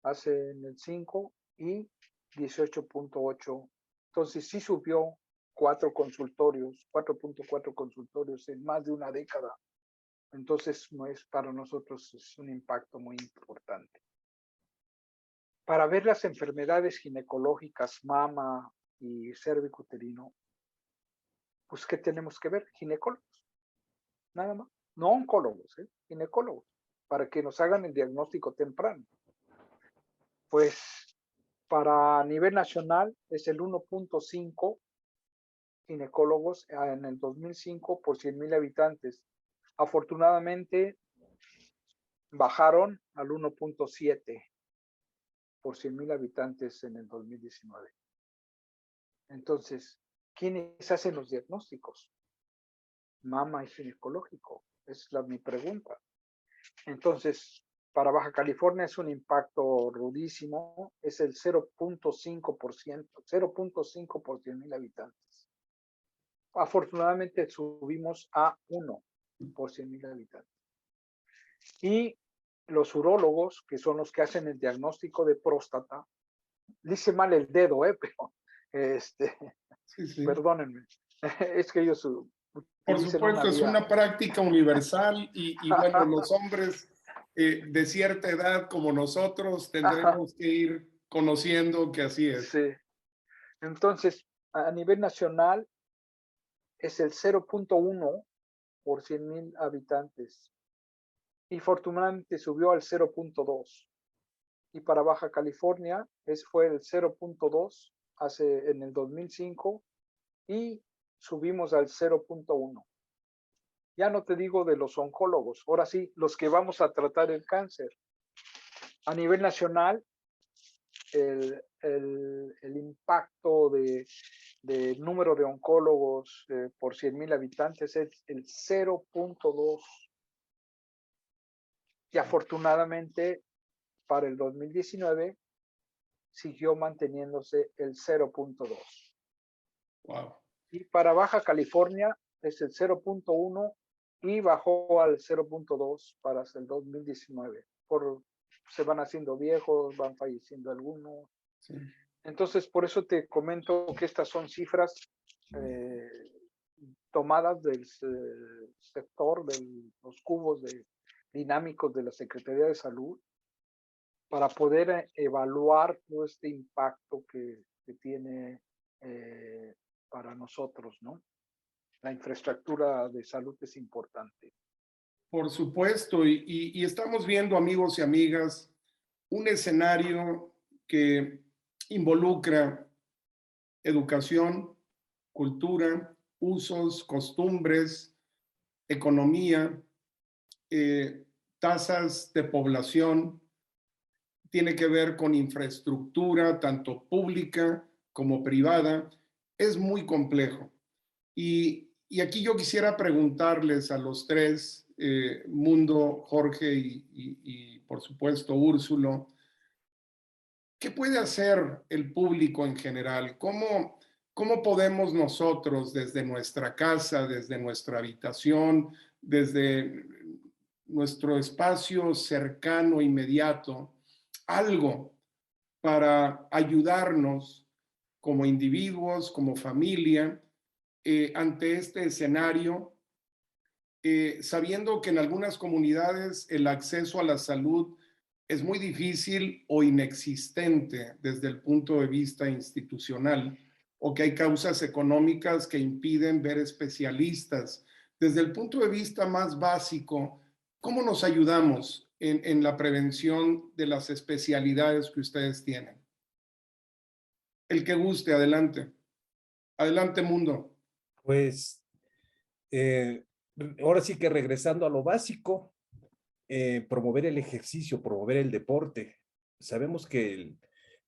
hace en el 5 y 18.8. Entonces sí subió 4.4 consultorios en más de una década. Entonces para nosotros es un impacto muy importante. Para ver las enfermedades ginecológicas, mama y cervicuterino, pues ¿qué tenemos que ver? Ginecólogos, nada más. No oncólogos, ginecólogos, para que nos hagan el diagnóstico temprano. Pues para nivel nacional es el 1.5 ginecólogos en el 2005 por 100,000 habitantes. Afortunadamente bajaron al 1.7 por 100,000 habitantes en el 2019. Entonces, ¿quiénes hacen los diagnósticos? Mama y ginecológico, es mi pregunta. Entonces, para Baja California es un impacto rudísimo, es el 0.5%, 0.5 por 100,000 habitantes. Afortunadamente subimos a 1 por 100,000 habitantes. Y los urólogos, que son los que hacen el diagnóstico de próstata, dice mal el dedo, pero Sí. Perdónenme, es que ellos por supuesto, es una práctica universal y bueno, los hombres de cierta edad como nosotros Ajá, tendremos que ir conociendo que así es. sí. Entonces, a nivel nacional es el 0.1 por 100,000 habitantes y afortunadamente subió al 0.2. Y para Baja California fue el 0.2 en el 2005 y subimos al 0.1. Ya no te digo de los oncólogos, ahora sí, los que vamos a tratar el cáncer. A nivel nacional, el impacto de número de oncólogos por 100,000 habitantes es el 0.2. Y afortunadamente, para el 2019, siguió manteniéndose el 0.2. Wow. Y para Baja California es el 0.1 y bajó al 0.2 para el 2019. Se van haciendo viejos, van falleciendo algunos. Sí. Entonces, por eso te comento que estas son cifras tomadas del sector de los cubos dinámicos de la Secretaría de Salud para poder evaluar todo este impacto que tiene para nosotros, ¿no? La infraestructura de salud es importante. Por supuesto, y estamos viendo, amigos y amigas, un escenario que involucra educación, cultura, usos, costumbres, economía, tasas de población, tiene que ver con infraestructura, tanto pública como privada. Es muy complejo. Y aquí yo quisiera preguntarles a los tres, Mundo, Jorge y por supuesto Úrsulo, ¿qué puede hacer el público en general? ¿Cómo podemos nosotros desde nuestra casa, desde nuestra habitación, desde nuestro espacio cercano, inmediato, algo para ayudarnos como individuos, como familia, ante este escenario, sabiendo que en algunas comunidades el acceso a la salud es muy difícil o inexistente desde el punto de vista institucional, o que hay causas económicas que impiden ver especialistas? Desde el punto de vista más básico, ¿cómo nos ayudamos en la prevención de las especialidades que ustedes tienen? El que guste, adelante. Adelante, Mundo. Pues ahora sí que regresando a lo básico, promover el ejercicio, promover el deporte. Sabemos que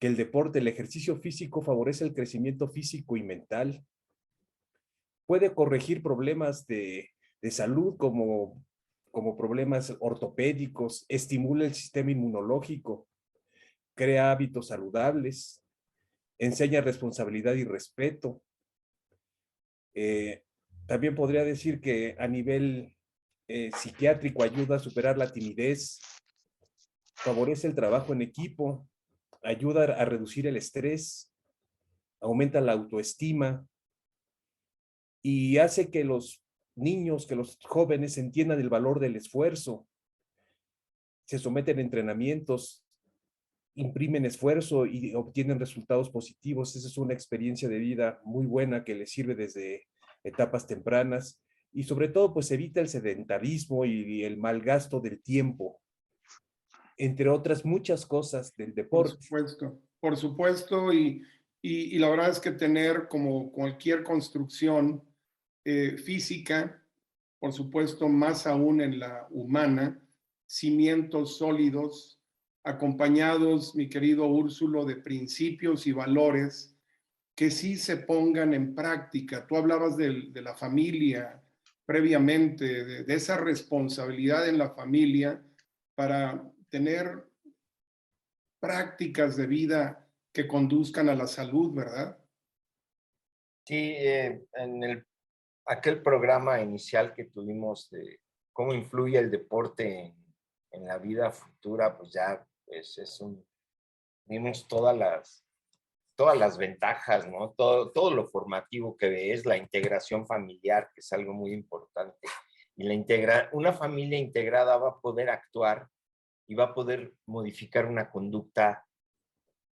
el deporte, el ejercicio físico favorece el crecimiento físico y mental. Puede corregir problemas de salud como problemas ortopédicos, estimula el sistema inmunológico, crea hábitos saludables, enseña responsabilidad y respeto. También podría decir que a nivel psiquiátrico ayuda a superar la timidez, favorece el trabajo en equipo, ayuda a reducir el estrés, aumenta la autoestima y hace que los niños, que los jóvenes entiendan el valor del esfuerzo, se someten a entrenamientos, imprimen esfuerzo y obtienen resultados positivos. Esa es una experiencia de vida muy buena que les sirve desde etapas tempranas y sobre todo pues evita el sedentarismo y el mal gasto del tiempo, entre otras muchas cosas del deporte. Por supuesto, y la verdad es que tener como cualquier construcción física, por supuesto, más aún en la humana, cimientos sólidos, acompañados, mi querido Úrsulo, de principios y valores que sí se pongan en práctica. Tú hablabas de la familia previamente, de esa responsabilidad en la familia para tener prácticas de vida que conduzcan a la salud, ¿verdad? Sí, aquel programa inicial que tuvimos de cómo influye el deporte en la vida futura, pues ya pues vimos todas las ventajas, ¿no? Todo lo formativo que es la integración familiar, que es algo muy importante. Y una familia integrada va a poder actuar y va a poder modificar una conducta,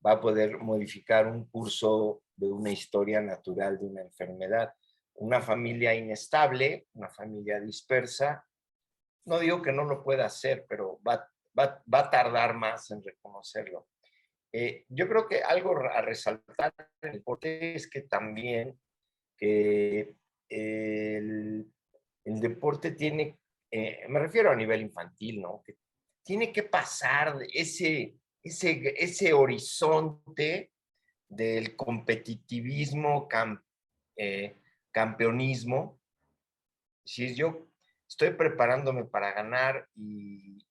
va a poder modificar un curso de una historia natural de una enfermedad. Una familia inestable, una familia dispersa, no digo que no lo pueda hacer, pero va a tardar más en reconocerlo. Yo creo que algo a resaltar en el deporte es que también el deporte tiene, me refiero a nivel infantil, ¿no? Que tiene que pasar ese horizonte del competitivismo, campeonismo. Si yo estoy preparándome para ganar y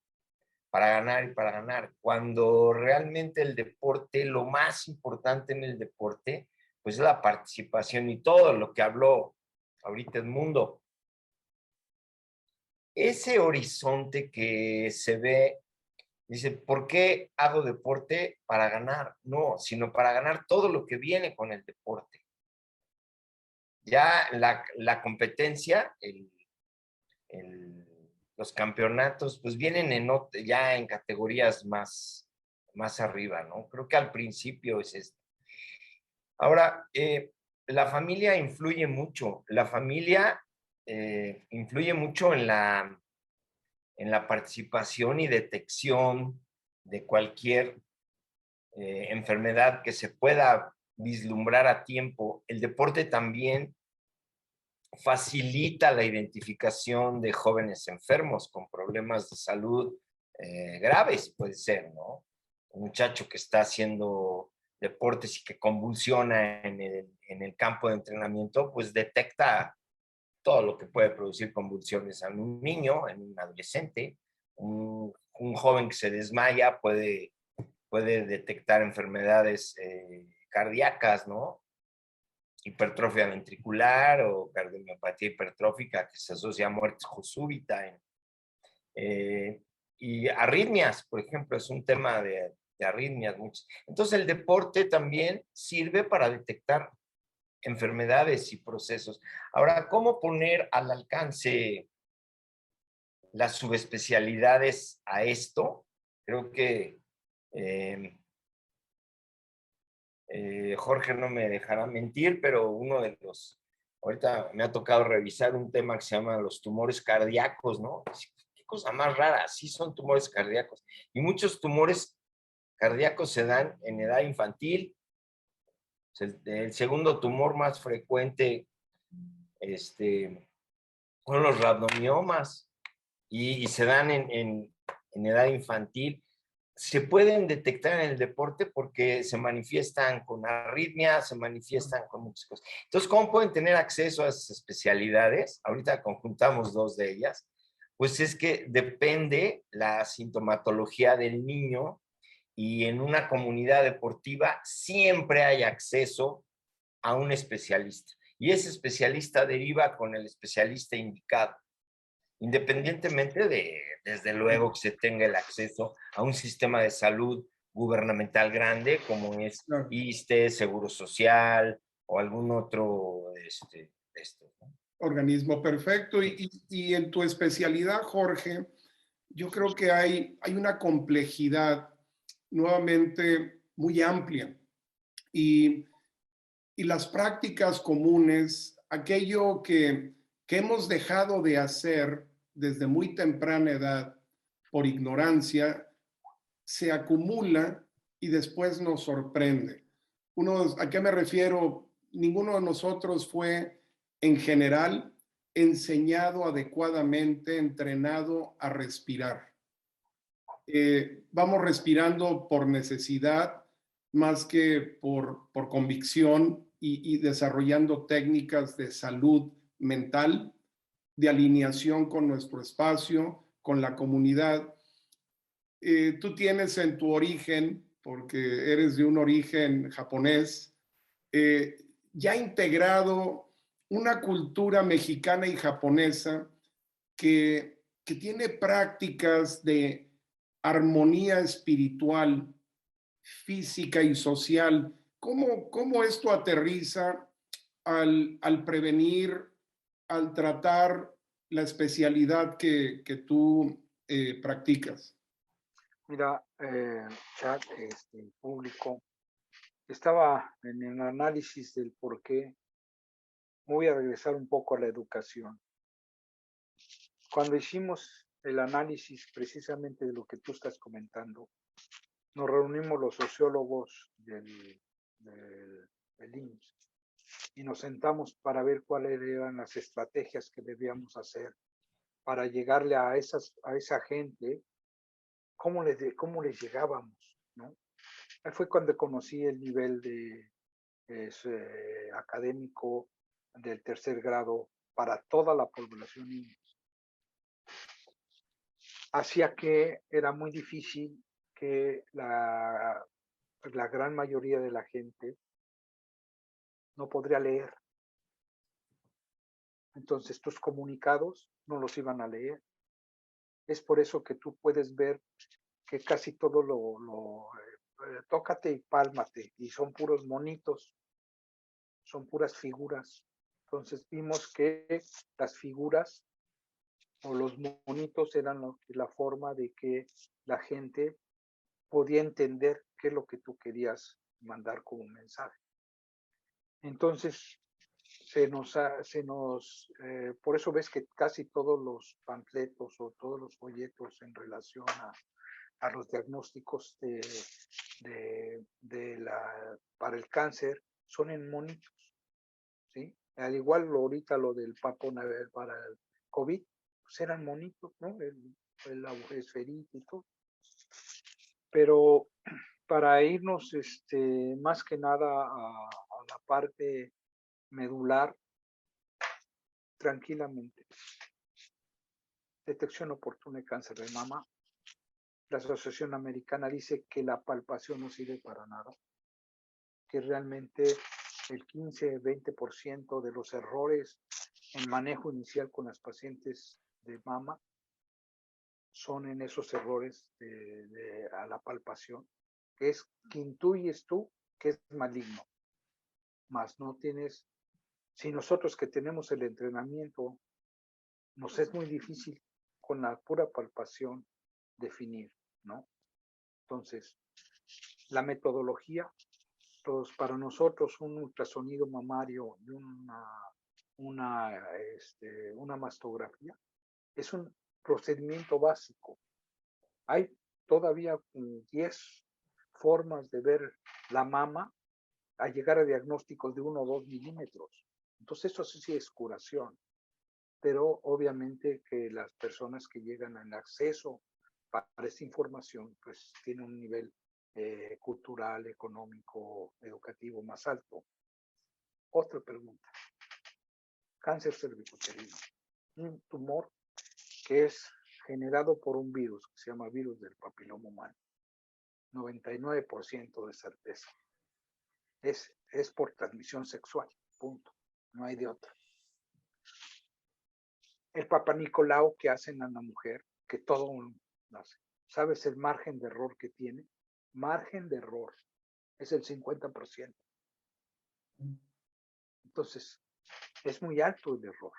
para ganar y para ganar, cuando realmente el deporte, lo más importante en el deporte, pues es la participación y todo lo que habló ahorita Edmundo. Ese horizonte que se ve, dice, ¿por qué hago deporte? Para ganar. No, sino para ganar todo lo que viene con el deporte. Ya la competencia, los campeonatos, pues vienen ya en categorías más arriba, ¿no? Creo que al principio es esto. Ahora, la familia influye mucho. La familia influye mucho en la participación y detección de cualquier enfermedad que se pueda vislumbrar a tiempo. El deporte también facilita la identificación de jóvenes enfermos con problemas de salud graves, puede ser, ¿no? Un muchacho que está haciendo deportes y que convulsiona en el campo de entrenamiento, pues detecta todo lo que puede producir convulsiones en un niño, en un adolescente. Un joven que se desmaya puede detectar enfermedades cardíacas, ¿no? Hipertrofia ventricular o cardiomiopatía hipertrófica que se asocia a muerte súbita. Y arritmias, por ejemplo, es un tema de arritmias. Entonces el deporte también sirve para detectar enfermedades y procesos. Ahora, ¿cómo poner al alcance las subespecialidades a esto? Creo que Jorge no me dejará mentir, pero ahorita me ha tocado revisar un tema que se llama los tumores cardíacos, ¿no? Qué cosa más rara, sí son tumores cardíacos. Y muchos tumores cardíacos se dan en edad infantil. El segundo tumor más frecuente son los rhabdomiomas y se dan en edad infantil. Se pueden detectar en el deporte porque se manifiestan con arritmias, se manifiestan con muchas cosas. Entonces, ¿cómo pueden tener acceso a esas especialidades? Ahorita conjuntamos dos de ellas. Pues es que depende la sintomatología del niño y en una comunidad deportiva siempre hay acceso a un especialista. Y ese especialista deriva con el especialista indicado, independientemente desde luego, que se tenga el acceso a un sistema de salud gubernamental grande como es ISSSTE, Seguro Social o algún otro ¿no? Organismo perfecto. Y en tu especialidad, Jorge, yo creo que hay una complejidad nuevamente muy amplia. Y las prácticas comunes, aquello que hemos dejado de hacer desde muy temprana edad por ignorancia, se acumula y después nos sorprende. ¿A qué me refiero? Ninguno de nosotros fue en general enseñado adecuadamente, entrenado a respirar. Vamos respirando por necesidad más que por convicción y desarrollando técnicas de salud mental, de alineación con nuestro espacio, con la comunidad. Tú tienes en tu origen, porque eres de un origen japonés, ya integrado una cultura mexicana y japonesa que tiene prácticas de armonía espiritual, física y social. ¿Cómo esto aterriza al prevenir, al tratar la especialidad que tú practicas? Mira, chat, público, estaba en el análisis del por qué. Voy a regresar un poco a la educación. Cuando hicimos el análisis precisamente de lo que tú estás comentando, nos reunimos los sociólogos del IMSS y nos sentamos para ver cuáles eran las estrategias que debíamos hacer para llegarle a esa gente, cómo les llegábamos, ¿no? Ahí fue cuando conocí el nivel académico del tercer grado para toda la población IMSS. Hacía que era muy difícil que la gran mayoría de la gente no podría leer. Entonces tus comunicados no los iban a leer. Es por eso que tú puedes ver que casi todo tócate y pálmate, y son puros monitos, son puras figuras. Entonces vimos que las figuras o los monitos eran la forma de que la gente podía entender qué es lo que tú querías mandar como mensaje. Entonces, por eso ves que casi todos los panfletos o todos los folletos en relación a los diagnósticos para el cáncer son en monitos, ¿sí? Al igual ahorita lo del para el COVID, pues eran monitos, ¿no? La esferita y todo. Pero para irnos más que nada a la parte medular, tranquilamente. Detección oportuna de cáncer de mama. La Asociación Americana dice que la palpación no sirve para nada, que realmente el 15-20% de los errores en manejo inicial con las pacientes de mama son en esos errores a la palpación, que es que intuyes tú que es maligno, más no tienes. Si nosotros que tenemos el entrenamiento, nos es muy difícil con la pura palpación definir, ¿no? Entonces, la metodología, pues para nosotros un ultrasonido mamario y una mastografía es un procedimiento básico. Hay todavía 10 formas de ver la mama a llegar a diagnósticos de 1 o 2 milímetros. Entonces, eso sí es curación. Pero obviamente que las personas que llegan al acceso para esta información, pues tienen un nivel cultural, económico, educativo más alto. Otra pregunta. Cáncer cervicuterino. Un tumor que es generado por un virus que se llama virus del papiloma humano. 99% de certeza. Es por transmisión sexual, punto. No hay de otra. El Papa Nicolau que hacen a la mujer, que todo hace. ¿Sabes el margen de error que tiene? Margen de error es el 50%. Entonces, es muy alto el error.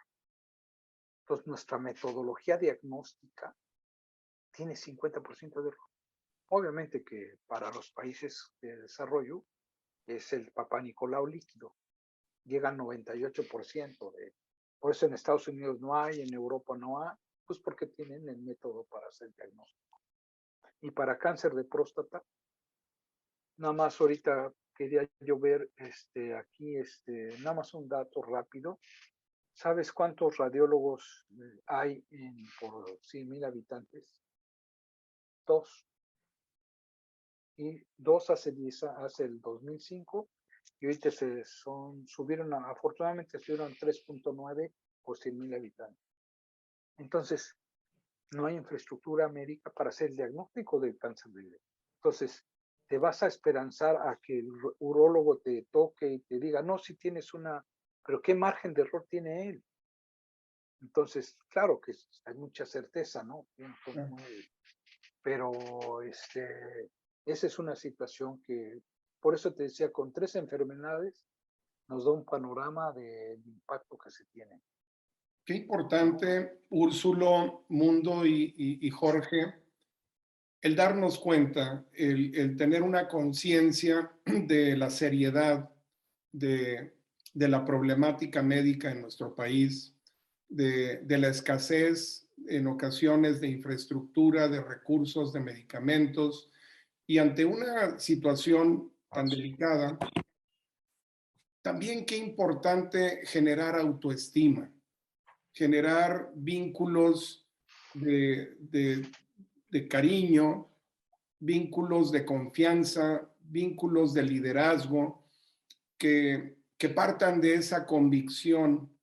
Entonces, nuestra metodología diagnóstica tiene 50% de error. Obviamente que para los países de desarrollo es el Papa Nicolau líquido. Llega al 98% de. Por eso en Estados Unidos no hay, en Europa no hay, pues porque tienen el método para hacer diagnóstico. Y para cáncer de próstata, nada más ahorita quería yo ver aquí, nada más un dato rápido. ¿Sabes cuántos radiólogos hay por 100,000 habitantes? 2. Y 2 hace el 2005, y ahorita afortunadamente subieron 3.9 por 100,000 habitantes. Entonces, no hay infraestructura médica para hacer el diagnóstico del cáncer de mama. Entonces, te vas a esperanzar a que el urólogo te toque y te diga, no, si tienes pero ¿qué margen de error tiene él? Entonces, claro que hay mucha certeza, ¿no? Pero esa es una situación que, por eso te decía, con 3 enfermedades nos da un panorama del impacto que se tiene. Qué importante, Úrsulo, Mundo y Jorge, el darnos cuenta, el tener una conciencia de la seriedad de la problemática médica en nuestro país, de la escasez en ocasiones de infraestructura, de recursos, de medicamentos, y ante una situación tan delicada, también qué importante generar autoestima, generar vínculos de cariño, vínculos de confianza, vínculos de liderazgo, que partan de esa convicción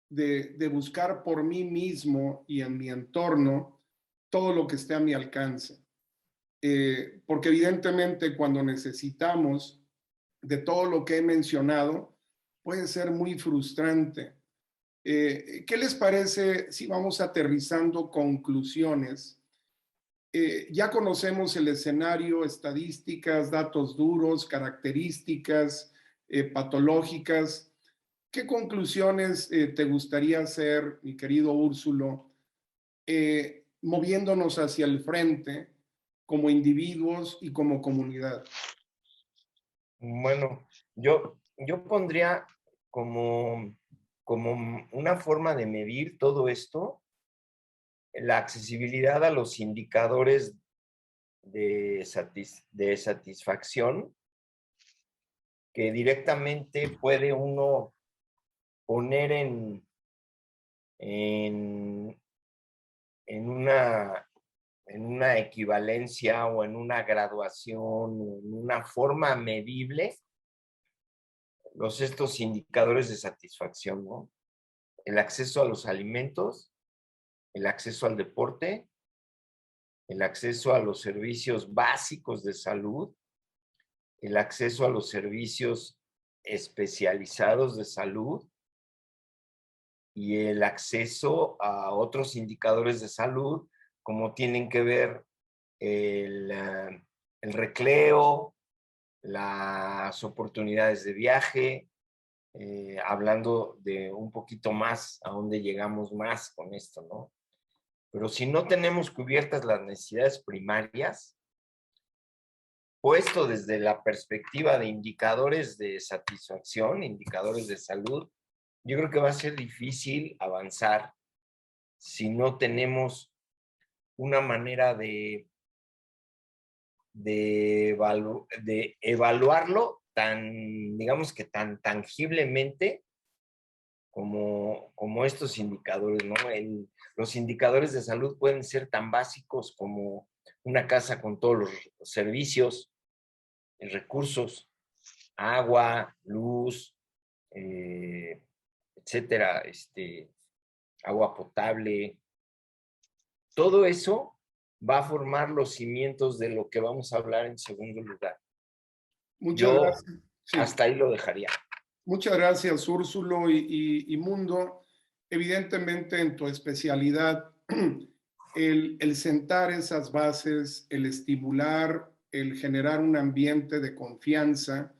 de buscar por mí mismo y en mi entorno todo lo que esté a mi alcance. Porque evidentemente cuando necesitamos de todo lo que he mencionado, puede ser muy frustrante. ¿Qué les parece si vamos aterrizando conclusiones? Ya conocemos el escenario, estadísticas, datos duros, características patológicas. ¿Qué conclusiones te gustaría hacer, mi querido Úrsulo, moviéndonos hacia el frente como individuos y como comunidad? Bueno, yo pondría como, como una forma de medir todo esto, la accesibilidad a los indicadores de satisfacción que directamente puede uno poner en, en una equivalencia o en una graduación, o en una forma medible estos indicadores de satisfacción, ¿no? El acceso a los alimentos, el acceso al deporte, el acceso a los servicios básicos de salud, el acceso a los servicios especializados de salud y el acceso a otros indicadores de salud como tienen que ver el recreo, las oportunidades de viaje, hablando de un poquito más, a dónde llegamos más con esto, ¿no? Pero si no tenemos cubiertas las necesidades primarias, puesto desde la perspectiva de indicadores de satisfacción, indicadores de salud, yo creo que va a ser difícil avanzar si no tenemos una manera de evaluarlo tan, digamos que tan tangiblemente como estos indicadores, ¿no? Los indicadores de salud pueden ser tan básicos como una casa con todos los servicios, recursos, agua, luz, etcétera, agua potable. Todo eso va a formar los cimientos de lo que vamos a hablar en segundo lugar. Muchas gracias. Sí. Hasta ahí lo dejaría. Muchas gracias, Úrsulo y Mundo. Evidentemente, en tu especialidad, el sentar esas bases, el estimular, el generar un ambiente de confianza,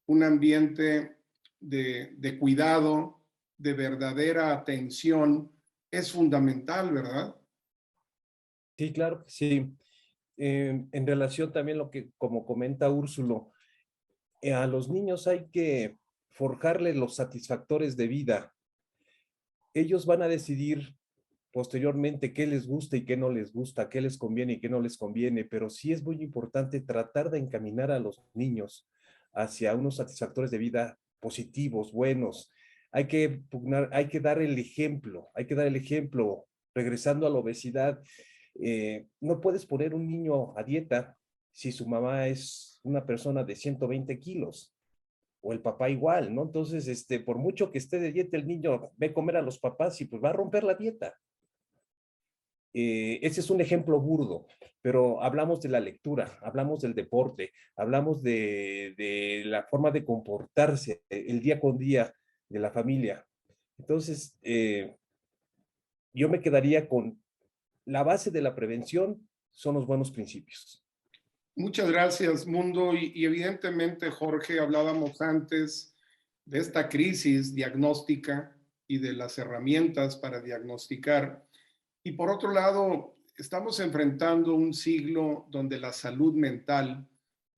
un ambiente de cuidado, de verdadera atención, es fundamental, ¿verdad? Sí, claro que sí. En relación también lo que, como comenta Úrsulo, a los niños hay que forjarles los satisfactores de vida. Ellos van a decidir posteriormente qué les gusta y qué no les gusta, qué les conviene y qué no les conviene, pero sí es muy importante tratar de encaminar a los niños hacia unos satisfactores de vida positivos, buenos. Hay que pugnar, hay que dar el ejemplo, regresando a la obesidad. No puedes poner un niño a dieta si su mamá es una persona de 120 kilos o el papá igual, ¿no? Entonces, por mucho que esté de dieta, el niño ve comer a los papás y pues va a romper la dieta. Ese es un ejemplo burdo, pero hablamos de la lectura, hablamos del deporte, hablamos de la forma de comportarse el día con día de la familia. Entonces, yo me quedaría con la base de la prevención son los buenos principios. Muchas gracias, Mundo. Y evidentemente, Jorge, hablábamos antes de esta crisis diagnóstica y de las herramientas para diagnosticar. Y por otro lado, estamos enfrentando un siglo donde la salud mental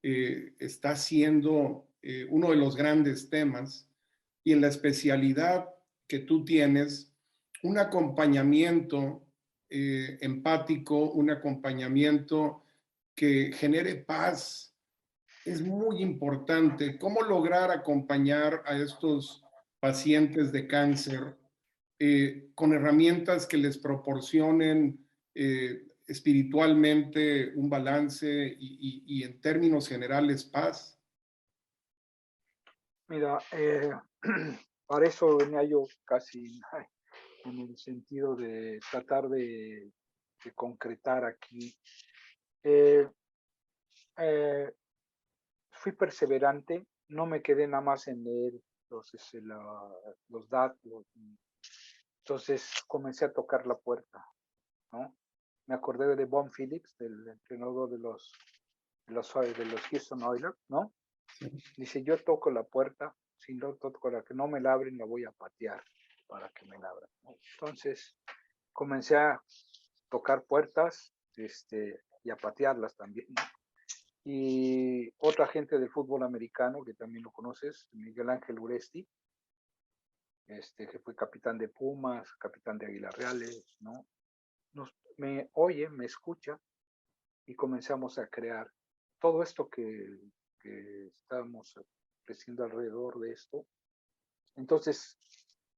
está siendo uno de los grandes temas, y en la especialidad que tú tienes, un acompañamiento empático, un acompañamiento que genere paz, es muy importante. ¿Cómo lograr acompañar a estos pacientes de cáncer con herramientas que les proporcionen espiritualmente un balance y en términos generales paz? Mira, para eso venía yo casi en el sentido de tratar de concretar aquí. Eh, eh, Fui perseverante, no me quedé nada más en leer los datos. Entonces comencé a tocar la puerta, ¿no? Me acordé de Von Phillips, del entrenador de los Houston Oilers, ¿no? Sí. Dice, yo toco la puerta, si no toco la que no me la abren, la voy a patear para que me la abran, ¿no? Entonces comencé a tocar puertas y a patearlas también, ¿no? Y otra gente del fútbol americano, que también lo conoces, Miguel Ángel Uresti, que fue capitán de Pumas, capitán de Águilas Reales, ¿no? Me oye, me escucha, y comenzamos a crear todo esto que estamos creciendo alrededor de esto. Entonces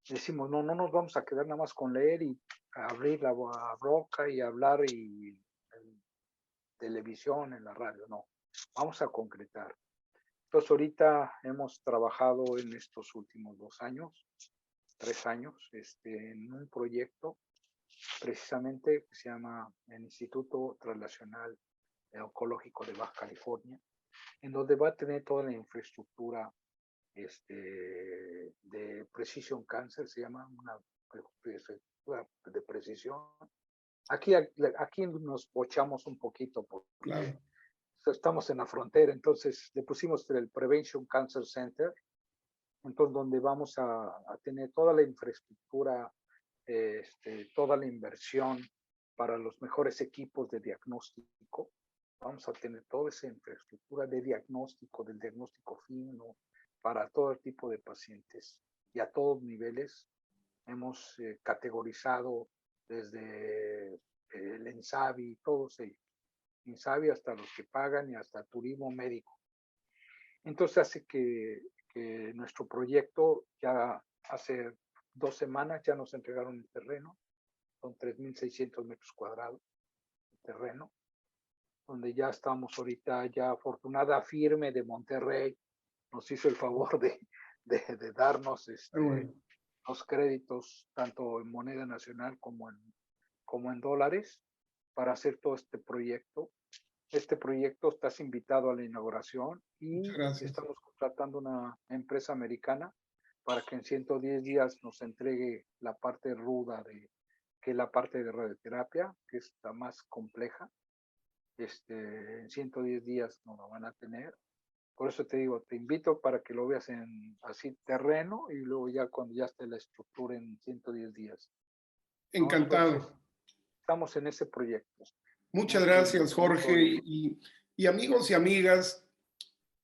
decimos, no nos vamos a quedar nada más con leer y abrir la boca y hablar y en televisión, en la radio, no. Vamos a concretar. Entonces ahorita hemos trabajado en estos últimos 2 años, 3 años, en un proyecto precisamente que se llama el Instituto Translacional Oncológico de Baja California, en donde va a tener toda la infraestructura de Precision Cancer, se llama una infraestructura de precisión. Aquí nos bochamos un poquito porque Claro. estamos en la frontera, entonces le pusimos el Prevention Cancer Center, entonces donde vamos a tener toda la infraestructura, toda la inversión para los mejores equipos de diagnóstico. Vamos a tener toda esa infraestructura de diagnóstico, del diagnóstico fino, para todo tipo de pacientes y a todos niveles. Hemos categorizado desde el ENSABI, todos ellos. INSABI hasta los que pagan y hasta turismo médico. Entonces hace que nuestro proyecto ya hace 2 semanas ya nos entregaron el terreno, son 3,600 metros cuadrados de terreno, donde ya estamos ahorita, ya afortunada firme de Monterrey nos hizo el favor de darnos los créditos tanto en moneda nacional como en dólares para hacer todo este proyecto. Este proyecto estás invitado a la inauguración y estamos contratando una empresa americana para que en 110 días nos entregue la parte ruda que es la parte de radioterapia, que es la más compleja. En 110 días nos lo van a tener. Por eso te digo, te invito para que lo veas en así terreno y luego ya cuando ya esté la estructura en 110 días. Encantado. Entonces, estamos en ese proyecto. Muchas gracias, Jorge. Y amigos y amigas,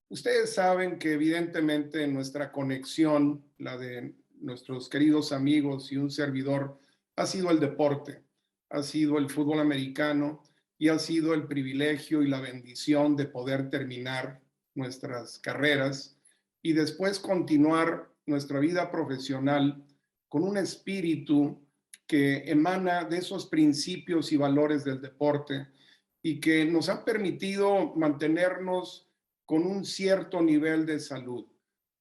ustedes saben que evidentemente nuestra conexión, la de nuestros queridos amigos y un servidor, ha sido el deporte, ha sido el fútbol americano y ha sido el privilegio y la bendición de poder terminar nuestras carreras y después continuar nuestra vida profesional con un espíritu que emana de esos principios y valores del deporte y que nos han permitido mantenernos con un cierto nivel de salud.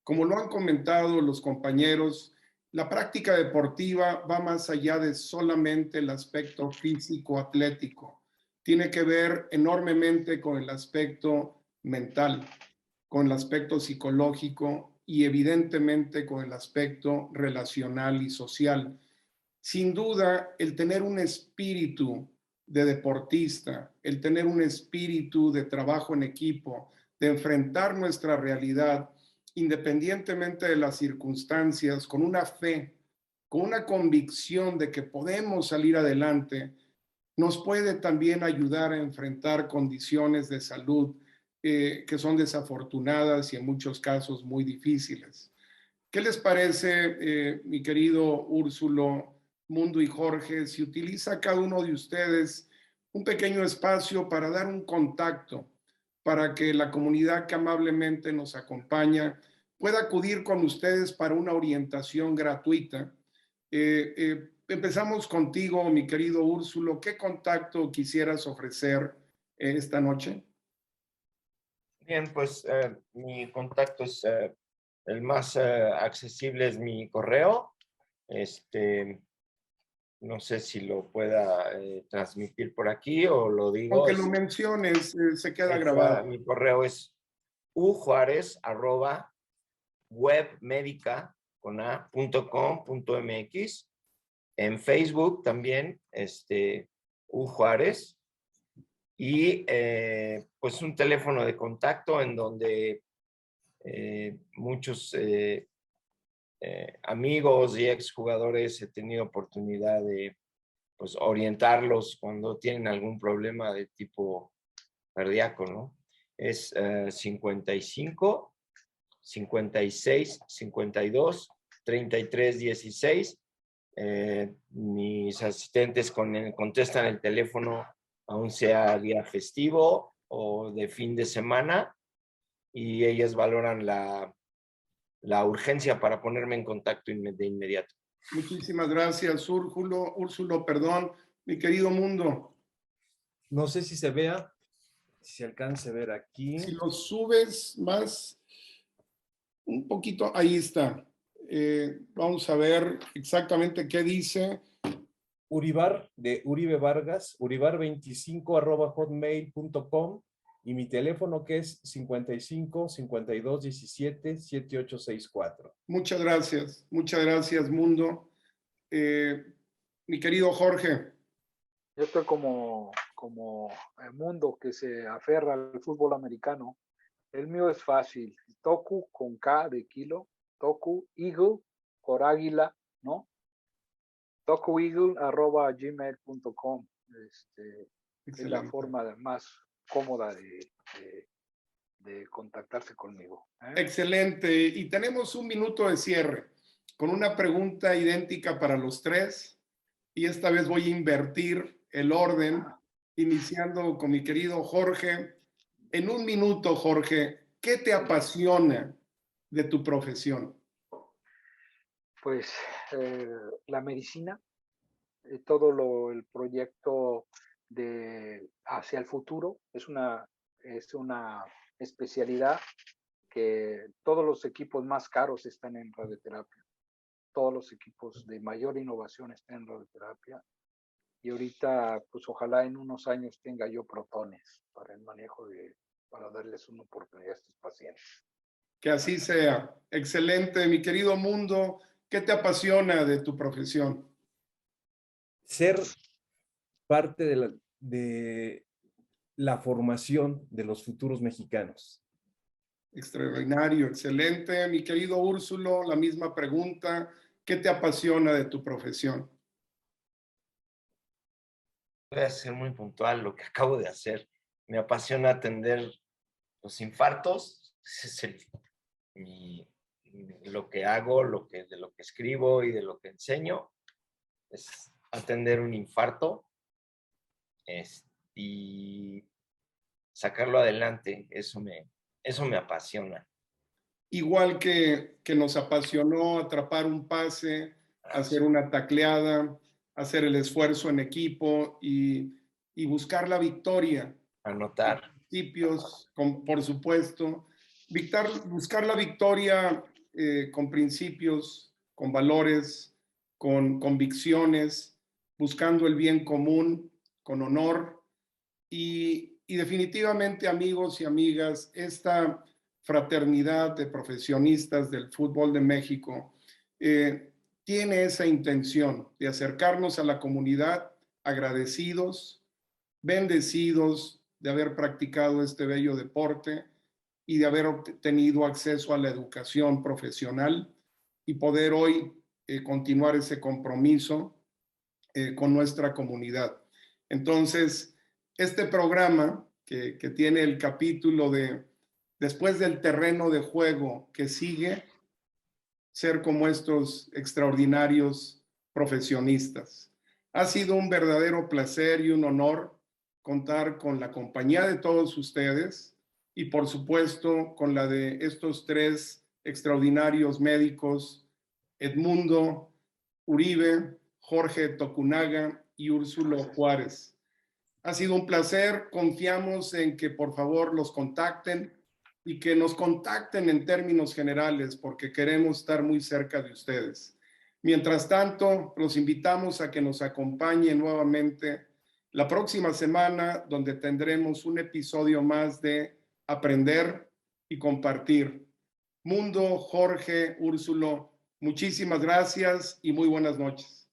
Como lo han comentado los compañeros, la práctica deportiva va más allá de solamente el aspecto físico-atlético. Tiene que ver enormemente con el aspecto mental, con el aspecto psicológico y evidentemente con el aspecto relacional y social. Sin duda, el tener un espíritu de deportista, el tener un espíritu de trabajo en equipo, de enfrentar nuestra realidad, independientemente de las circunstancias, con una fe, con una convicción de que podemos salir adelante, nos puede también ayudar a enfrentar condiciones de salud que son desafortunadas y en muchos casos muy difíciles. ¿Qué les parece, mi querido Úrsulo, Mundo y Jorge, si utiliza cada uno de ustedes un pequeño espacio para dar un contacto, para que la comunidad que amablemente nos acompaña pueda acudir con ustedes para una orientación gratuita? Empezamos contigo, mi querido Úrsulo. ¿Qué contacto quisieras ofrecer esta noche? Bien, pues mi contacto es el más accesible, es mi correo. No sé si lo pueda transmitir por aquí o lo digo. Aunque lo menciones, se queda grabado. Mi correo es ujuarez@webmedica.com.mx. En Facebook también, ujuárez. Y pues un teléfono de contacto en donde muchos amigos y exjugadores he tenido oportunidad de pues, orientarlos cuando tienen algún problema de tipo cardíaco, ¿no? Es 55 56 52 33 16. Mis asistentes contestan el teléfono, aún sea día festivo o de fin de semana, y ellas valoran la urgencia para ponerme en contacto de inmediato. Muchísimas gracias, Úrsulo, perdón, mi querido Mundo. No sé si se vea, si se alcance a ver aquí. Si lo subes más, un poquito, ahí está. Vamos a ver exactamente qué dice. Uribar, de Uribe Vargas, uribar25@hotmail.com, y mi teléfono que es 55 52 17 7864. Muchas gracias, Mundo. Mi querido Jorge. Yo estoy como el Mundo que se aferra al fútbol americano. El mío es fácil. Toku con K de kilo. Toku Eagle por águila, ¿no? tokueagle@gmail.com. Es la forma más cómoda de contactarse conmigo. Excelente. Y tenemos un minuto de cierre con una pregunta idéntica para los tres. Y esta vez voy a invertir el orden, iniciando con mi querido Jorge. En un minuto, Jorge, ¿qué te apasiona de tu profesión? Pues la medicina, el proyecto de hacia el futuro es una especialidad que todos los equipos más caros están en radioterapia. Todos los equipos de mayor innovación están en radioterapia. Y ahorita, pues ojalá en unos años tenga yo protones para el manejo para darles una oportunidad a estos pacientes. Que así sea. Excelente, mi querido Mundo. ¿Qué te apasiona de tu profesión? Ser parte de la formación de los futuros mexicanos. Extraordinario, excelente. Mi querido Úrsulo, la misma pregunta. ¿Qué te apasiona de tu profesión? Voy a ser muy puntual lo que acabo de hacer. Me apasiona atender los infartos. Ese es lo que hago, de lo que escribo y de lo que enseño. Es atender un infarto y sacarlo adelante. Eso me apasiona. Igual que nos apasionó atrapar un pase, hacer una tacleada, hacer el esfuerzo en equipo y buscar la victoria. Anotar. Principios, por supuesto. Buscar la victoria con principios, con valores, con convicciones, buscando el bien común, con honor. Y definitivamente, amigos y amigas, esta fraternidad de profesionistas del fútbol de México tiene esa intención de acercarnos a la comunidad agradecidos, bendecidos de haber practicado este bello deporte y de haber tenido acceso a la educación profesional y poder hoy continuar ese compromiso con nuestra comunidad. Entonces, este programa que tiene el capítulo de después del terreno de juego que sigue, ser como estos extraordinarios profesionistas. Ha sido un verdadero placer y un honor contar con la compañía de todos ustedes y por supuesto con la de estos tres extraordinarios médicos, Edmundo Uribe, Jorge Tokunaga y Úrsulo Juárez. Ha sido un placer, confiamos en que por favor los contacten y que nos contacten en términos generales porque queremos estar muy cerca de ustedes. Mientras tanto, los invitamos a que nos acompañen nuevamente la próxima semana, donde tendremos un episodio más de Aprender y Compartir. Mundo, Jorge, Úrsulo, muchísimas gracias y muy buenas noches.